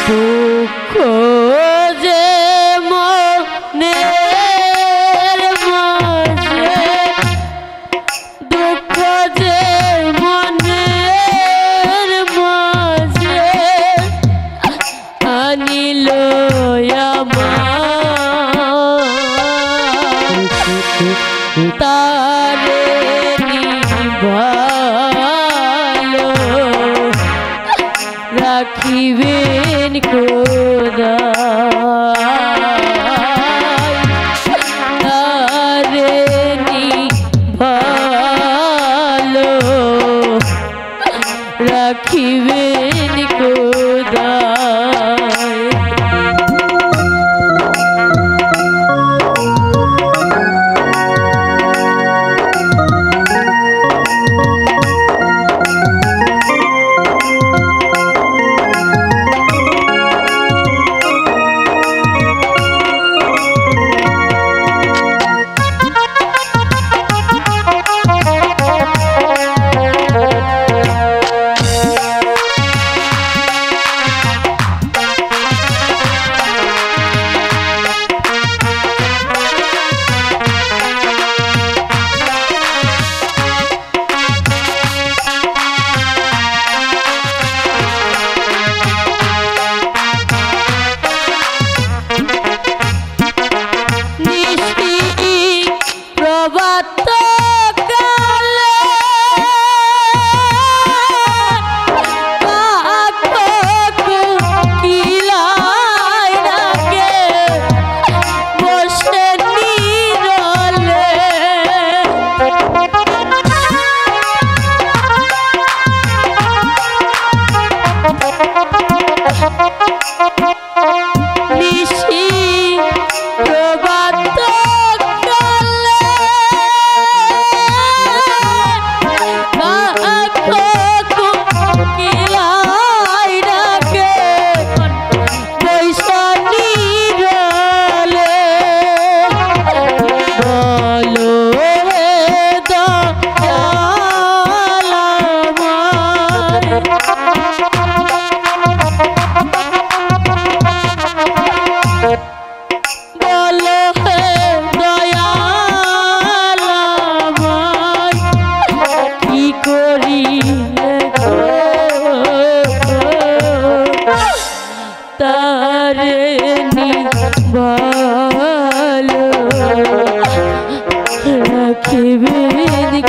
দুঃখ যে মনের মাঝে, দুঃখ যে মনের মাঝে আনিল আমার তারে ভালো রাখিবেন খোদা। তারে ভালো রাখিবেন খোদা।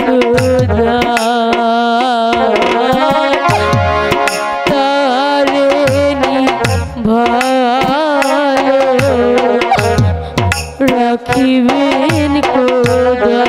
খোদা তারে ভালো রাখিবেন খোদা।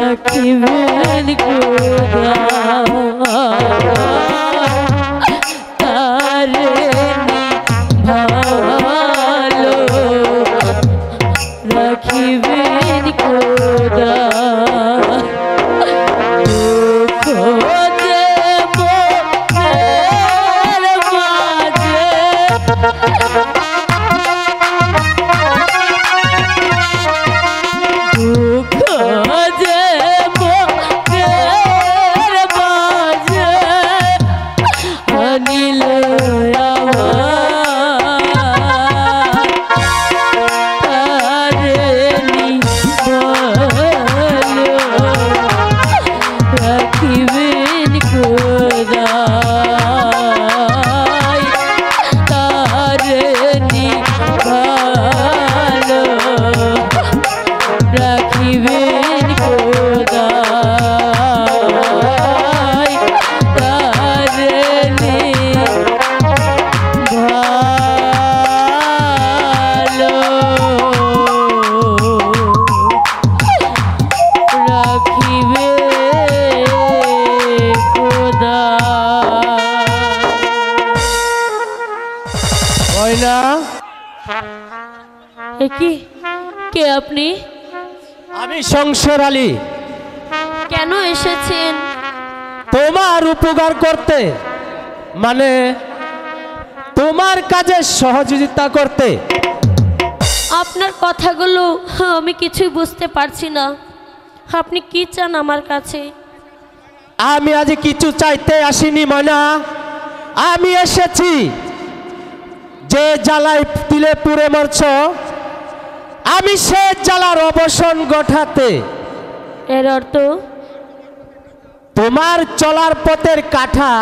রাখিবেন খোদা তারে ভালো রাখিবেন খোদা। কে আপনি? আমি সংসার আলী। কেন এসেছেন? তোমার উপকার করতে, মানে তোমার কাজে সহযোগিতা করতে। আপনার কথাগুলো আমি কিছুই বুঝতে পারছি না। আপনি কি চান আমার কাছে? আমি আজ কিছু চাইতে আসিনি ময়না, আমি এসেছি যে জ্বালায় তিলে পুড়ে মরছ, আমি সে জ্বালার অবসান ঘটাতে। এর অর্থ? তোমার চলার পথের কাঠা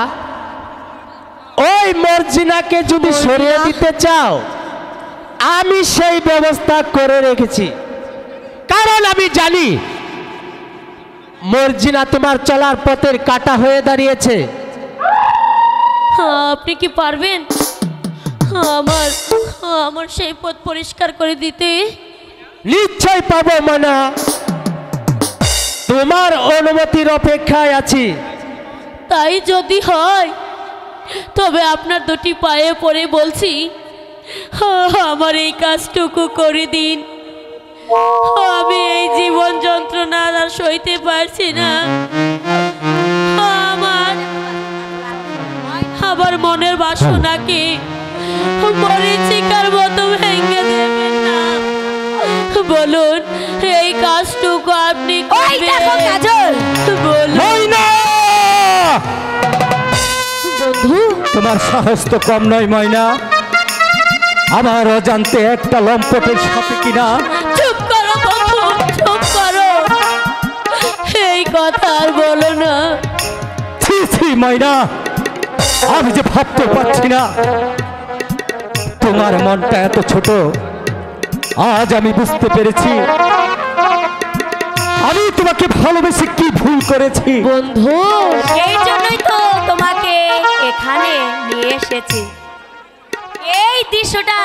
ওই মর্জিনাকে যদি সরিয়ে দিতে চাও, আমি সেই ব্যবস্থা করে রেখেছি। কারণ আমি জানি মর্জিনা তোমার চলার পথের কাটা হয়ে দাঁড়িয়েছে। আপনি কি পারবেন আমার আমার সেই পথ পরিষ্কার করে দিতে? নিশ্চয় পাবো মনা, তোমার অনুমতির অপেক্ষায় আছি। তাই যদি হয় তবে আপনার দুটি পায়ে পড়ে বলছি, আমার এই কাজটুকু করে দিন। আমি এই জীবন যন্ত্রণা আর সইতে পারছি না। আমার মনের বাসনাকে মরীচিকার মতো ভেঙে দেবেন না। বলুন এই কাজটুকু আপনি করবেন। বলুন। বন্ধু, তোমার সাহস তো কম নয় ময়না, আমার অজান্তে একটা লম্পটের সাথে কিনা। চুপ করো বন্ধু, চুপ করো, এই কথা আর বলো না। ছি ছি ময়না, আমি যে ভাবতে পারছি না তোমার মনটা এত ছোট। আজ আমি বুঝতে পেরেছি আমি তোমাকে ভালোবেসে কি ভুল করেছি। বন্ধু, এই জন্যই তো তোমাকে এখানে নিয়ে এসেছি, এই দৃশ্যটা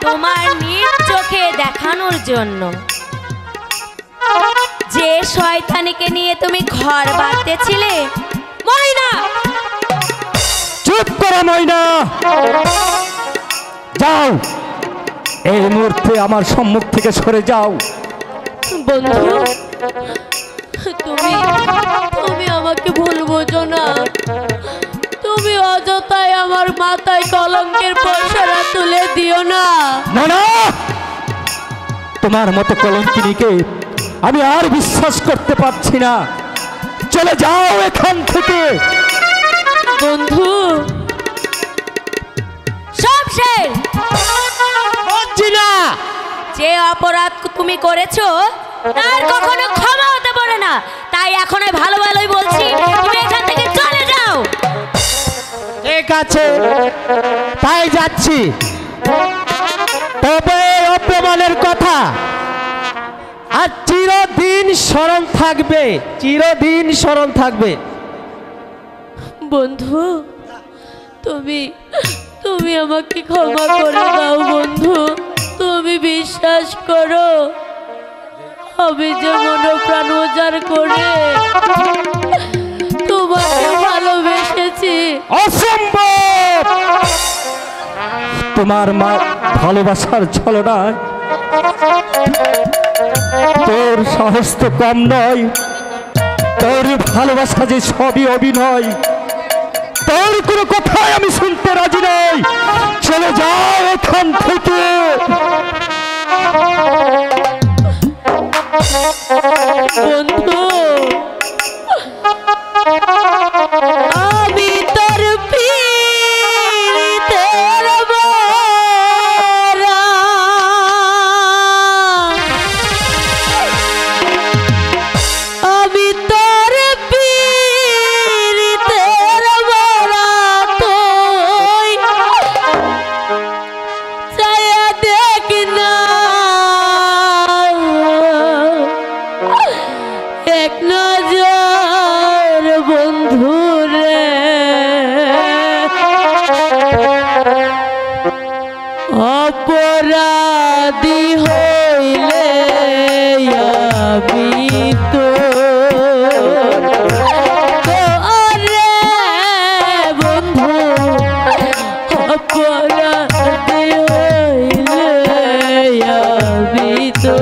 তোমার নিজ চোখে দেখানোর জন্য। যে শয়তানিকে নিয়ে তুমি ঘর বাঁধতেছিলে ময়না। চুপ করো ময়না, যাও এই মুহূর্তে আমার সম্মুখ থেকে সরে যাও। বন্ধু, তুমি তুমি আমাকে ভুল বোঝো না। তুমি অযথাই আমার মাথায় কলঙ্কের পয়সারা তুলে দিও না। না না, তোমার মতো কলঙ্কিনীকে আমি আর বিশ্বাস করতে পারছি না। চলে যাও এখান থেকে। বন্ধু, সব শেষ। মর্জিনা, যে অপরাধ তুমি করেছো তার কখনো ক্ষমা হতে পারে না। তাই এখন ভালো ভালোই বলছি, তুমি এখান থেকে চলে যাও। ঠিক আছে, তাই যাচ্ছি। তবে অপমানের কথা আর চিরদিন স্মরণ থাকবে, চিরদিন স্মরণ থাকবে। বন্ধু, তুমি তুমি আমাকে ক্ষমা করে দাও বন্ধু। তুমি বিশ্বাস করো, আমি যে মনোপ্রাণ উজাড় করে তোমাকে ভালোবেসেছি। অসম্ভব! তোমার মা ভালোবাসার ছলনায় তোর সাহস তো কম নয়। তোর ভালোবাসা যে সবই অভিনয়। তোর কোনো কথাই আমি শুনতে রাজি নই। চলে যাও এখান থেকে। বন্ধু, আমি তোর পীড়িতের মরা, আমি তোর পীড়িতের মরা, তুই চাইয়া দেখ না এক নজর বন্ধু রে। অপরাধী হইলে আমি তো আরে বন্ধু, অপরাধী হইলে আমি তো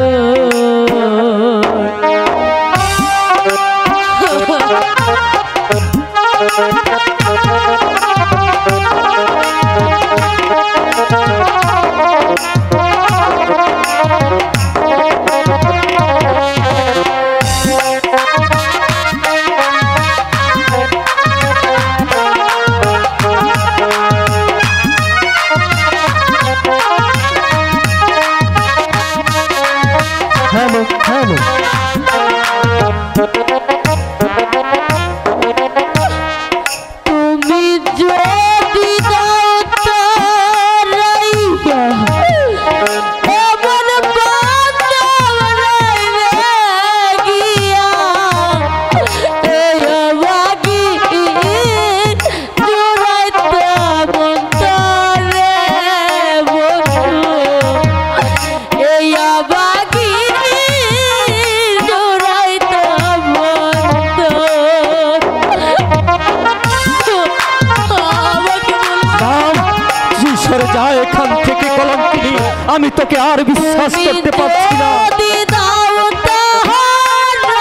আমি তোকে আর বিশ্বাস করতে পারছি না। যদি দাও তাহারাইয়া,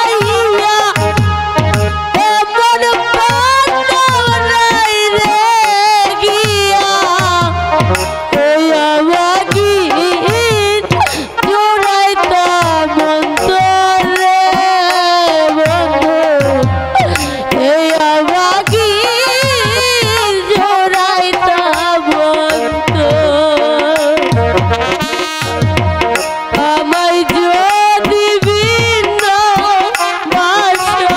এমন পাগলাই রে গিয়া, ওই আমাকে জোড়াইতাম অন্তরে বন্ধু, এই আমাকে জোড়াইতাম অন্তর। আমায় যদি ভিন্ন বাসো,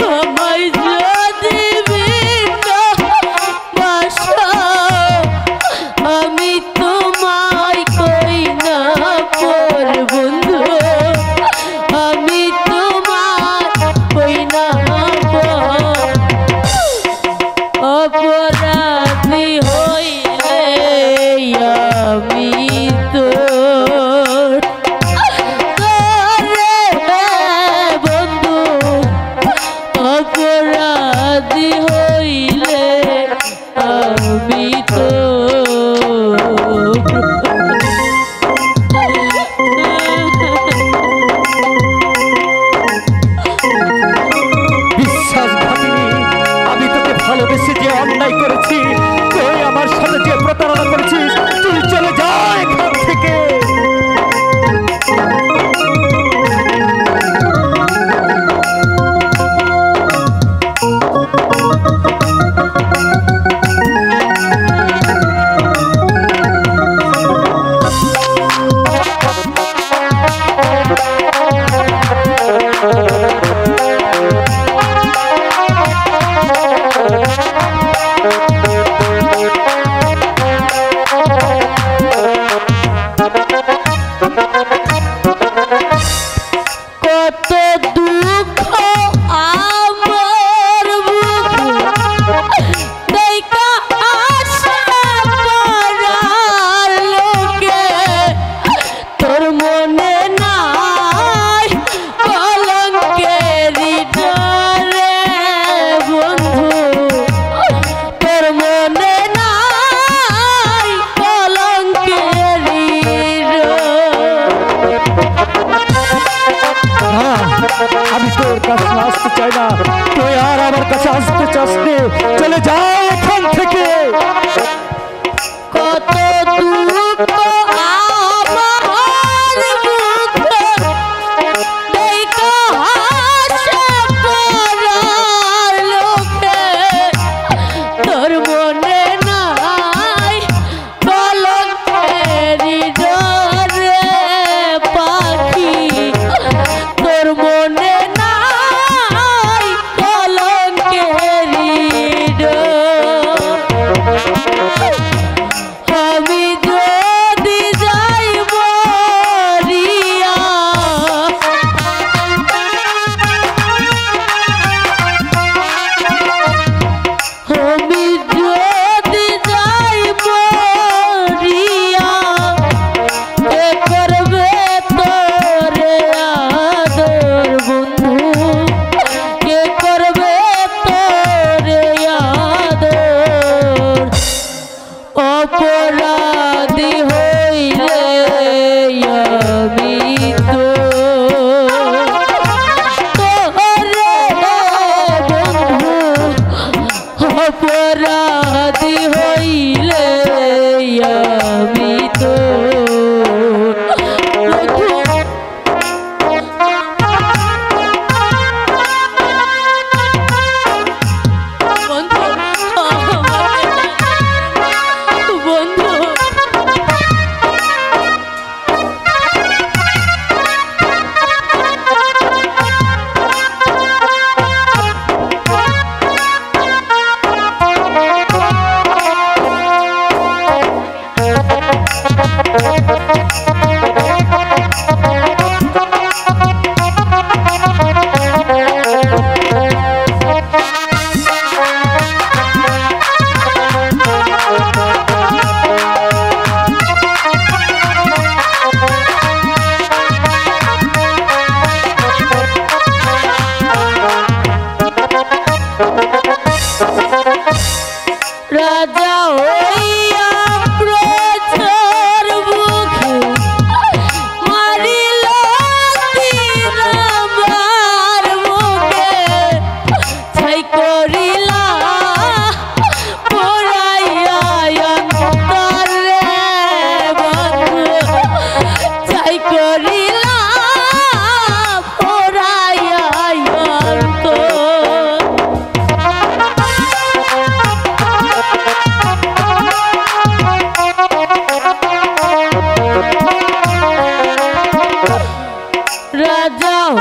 আমায় যদি ভিন্ন বাসো, আমি তোমায় কই না পর বন্ধু, আমি তোমায় কই না পর। অপরাধী হইলে আমি তোর তোরে বন্ধু, অপরাধী হইলে আমি বিশ্বাসঘাতিনী, আমি তোকে ভালোবেসে যে অন্যায় করেছি, তুই আমার সাথে যে প্রতারণা করেছিস, তুই চলে যা এখান থেকে। কত দুঃখ আমার বুক দেখা আশা করার লোকে, তোর মনে নাই কলঙ্কের ডরে বন্ধু, তোর মনে নাই কলঙ্কের না, আমি তোর কাছে আসতে চাই না, তুই আর আমার কাছে আসতে চাস নে, চলে যা এখান থেকে। কত দুঃখ আমার বুকে দেখা আশা করার লোকে, তোর মনে নাই কলঙ্কের ডরে পাখি, তোর মনে নাই কলঙ্কের ডর। আমি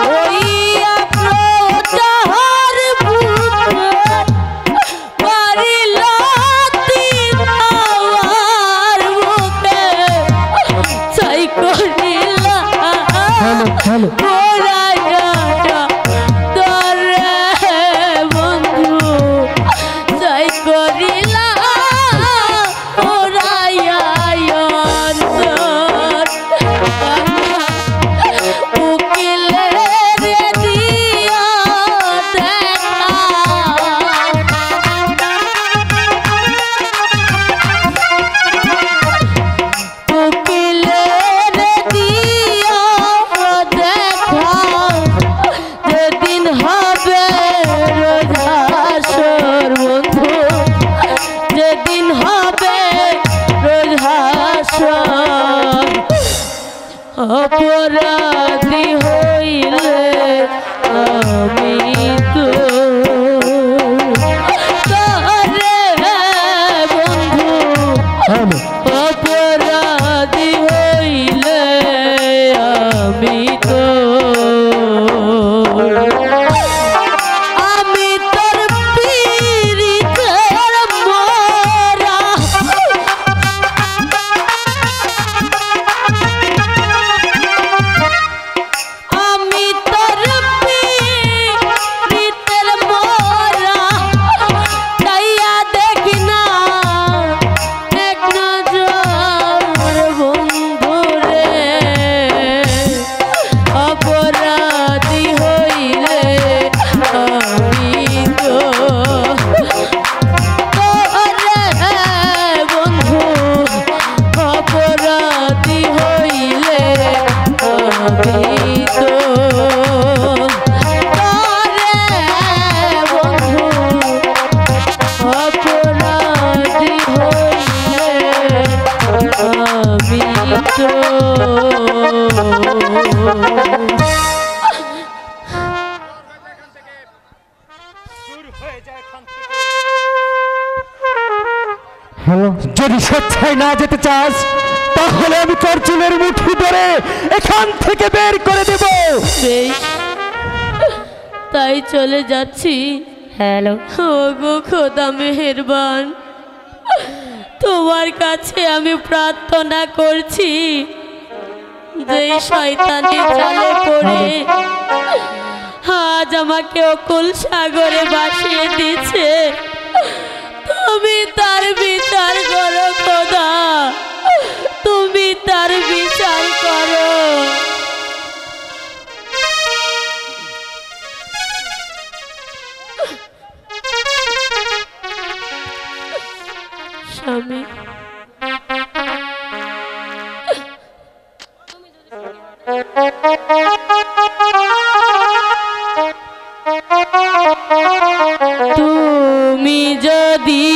হইয়া প্রচার বুকে পারিল তিনার বুকে চাই করিলা পোড়াইয়া তরে বন্ধু চাই করিলা পোড়াইয়া অন্তর উকিলের দিয়া দেখা উকিলের দিয়া দেখা যেদিন হবে রোজহাসর বন্ধু যেদিন হবে রোজহাসর অপরাধী হইলে আমি তো তারে বন্ধু অপরাধী হইলে আমি তো আমি তোর পীড়িতের মরা আমি তোর পীড়িতের মরা তাইয়া দেখি না এক নজর বন্ধুরে অপরাধী হইলে আমি তো তোরে বন্ধু অপরাধী হইলে আমি তো তোরে বন্ধু অপরাধী হইলে আমি তো যদি স্বেচ্ছায় না যেতে চাস তাহলে আমি তোর চুলের মুঠি ধরে এখান থেকে বের করে দেব। বেশ তাই চলে যাচ্ছি। হ্যালো গো খোদা মেহেরবান, তোমার কাছে আমি প্রার্থনা করছি যে শয়তানের জালে পড়ে আজ আমাকে অকুল সাগরে ভাসিয়ে দিচ্ছে, তুমি তার বিচার করো খোদা, তুমি তার বিচার করো। স্বামী তুমি যদি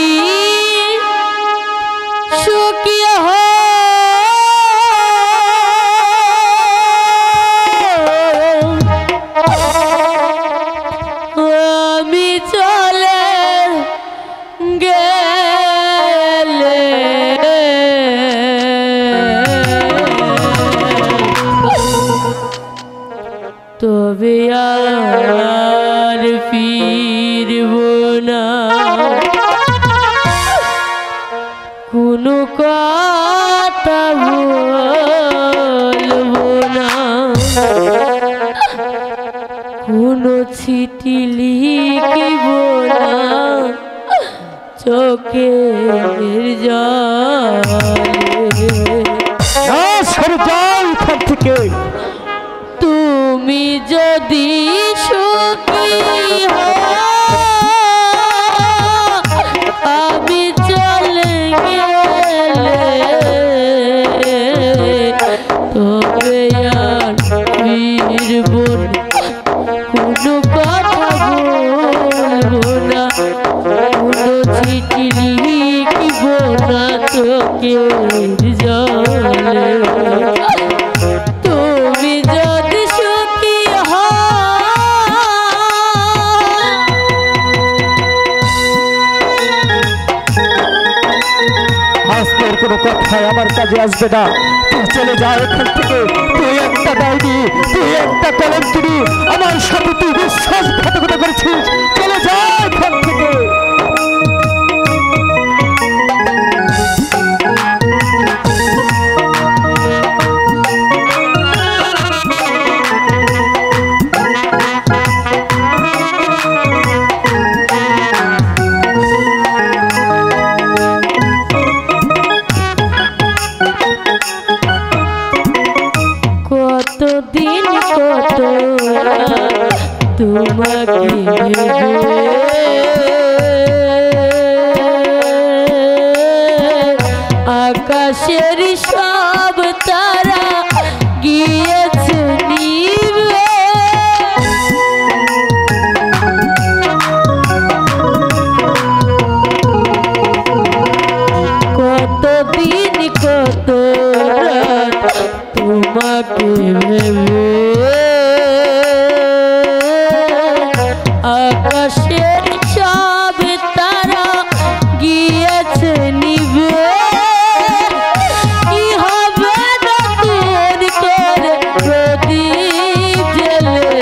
সুখী আমি চলে গেলে তবে আর ফিরব না, কোনো কথা বলবো না, কোনো চিঠি লিখিব না চোখের জলে। সরে যাও এখান থেকে। তুমি যদি সুখী হও আমি চলে গেলে তবে আর ফিরব না, কোনো কথা বলবো না, কোনো চিঠি লিখিব না চোখের জলে। তুমি যদি সুখী আজ তোর কোনো কথাই আমার কাজে আসবে না, তুই চলে যা এখান থেকে। তুই একটা একটা ডাইনি, তুই একটা কলঙ্কিনী, আমার সাথে তুই বিশ্বাসঘাতকতা করেছিস। চলে যা এখান থেকে। কতদিন কত তোমাকে আকাশের সব তারা গিয়েছে নিভে। কতদিন কত রাত তোমাকে ভেবে আকাশের সব তারা গিয়েছে নিভে। কি হবে নতুন করে প্রদীপ জেলে,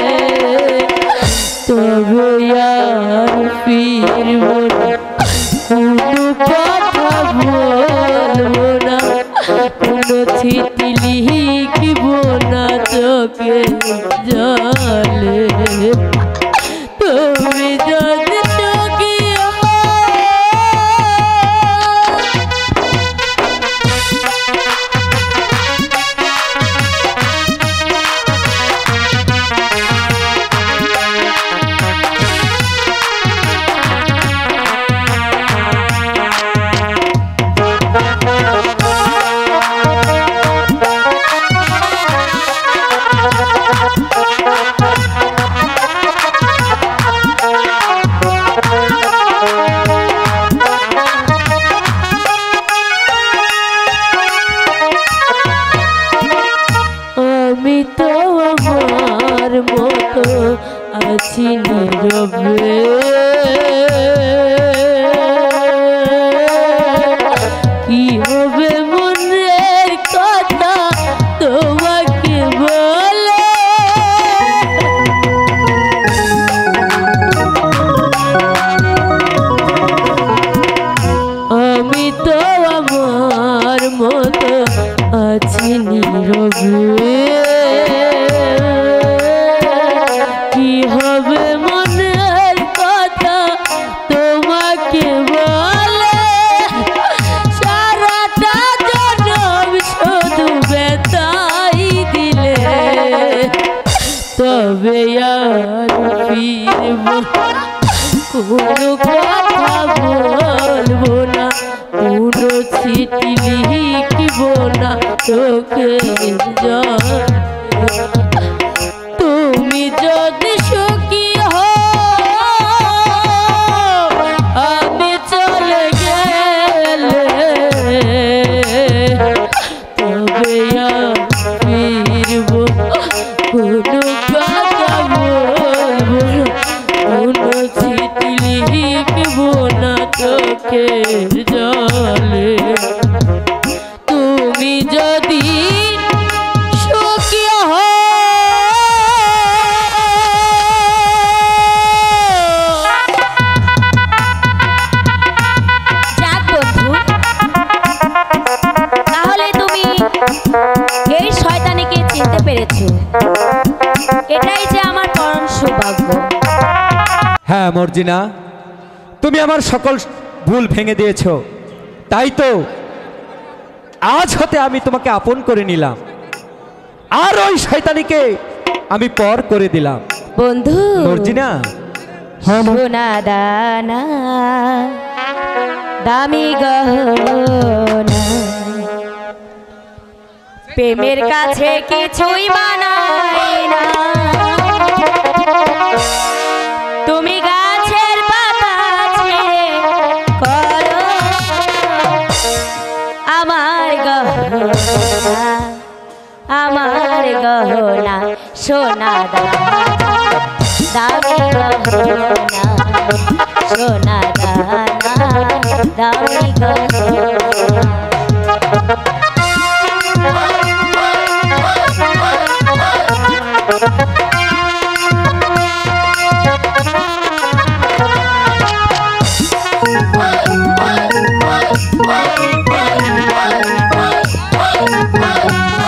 তবে আর ফিরব না, কোনো কথা বলবো না, কোনো চিঠি লিখব না তোকে জলে। তুমি যদি সুখী হও, আমি তো আমার মতো আছি নীরবে। কি হবে মনের কথা তোমাকে বলে, আমি তো আমার মতো আছি নীরবে। কি হবে মনের কথা তোমাকে বলে, সারাটা জনম শুধু বেতাই দিলে, তবে আর ফিরব কোনো কথা বলবো না, কোনো চিঠি লিখব না তোকে জলে। তুমি যদি সুখী হও, আমি চলে গেলে, তবে আর ফিরব কোনো কথা বলবো না, কোনো চিঠি লিখব না তোকে জলে। তুমি যদি সুখী হও, যাক বন্ধু, তাহলে তুমি এই শয়তানিকে চিনতে পেরেছো, এটাই যে আমার পরম সৌভাগ্য। হ্যাঁ মর্জিনা, তুমি আমার সকল ভুল ভেঙে দিয়েছো, তাই তো আজ হতে আমি তোমাকে আপন করে নিলাম, আর ওই শয়তানিকে আমি পর করে দিলাম। বন্ধু মর্জিনা, সোনা দানা দামি গহনা, প্রেমের কাছে কিছুই মানায় না। তুমি গাছের পাতা ছিঁড়ে করো আমার গহনা, আমার গহনা সোনা দানা দামি গহনা, সোনা দানা দামি গহনা। না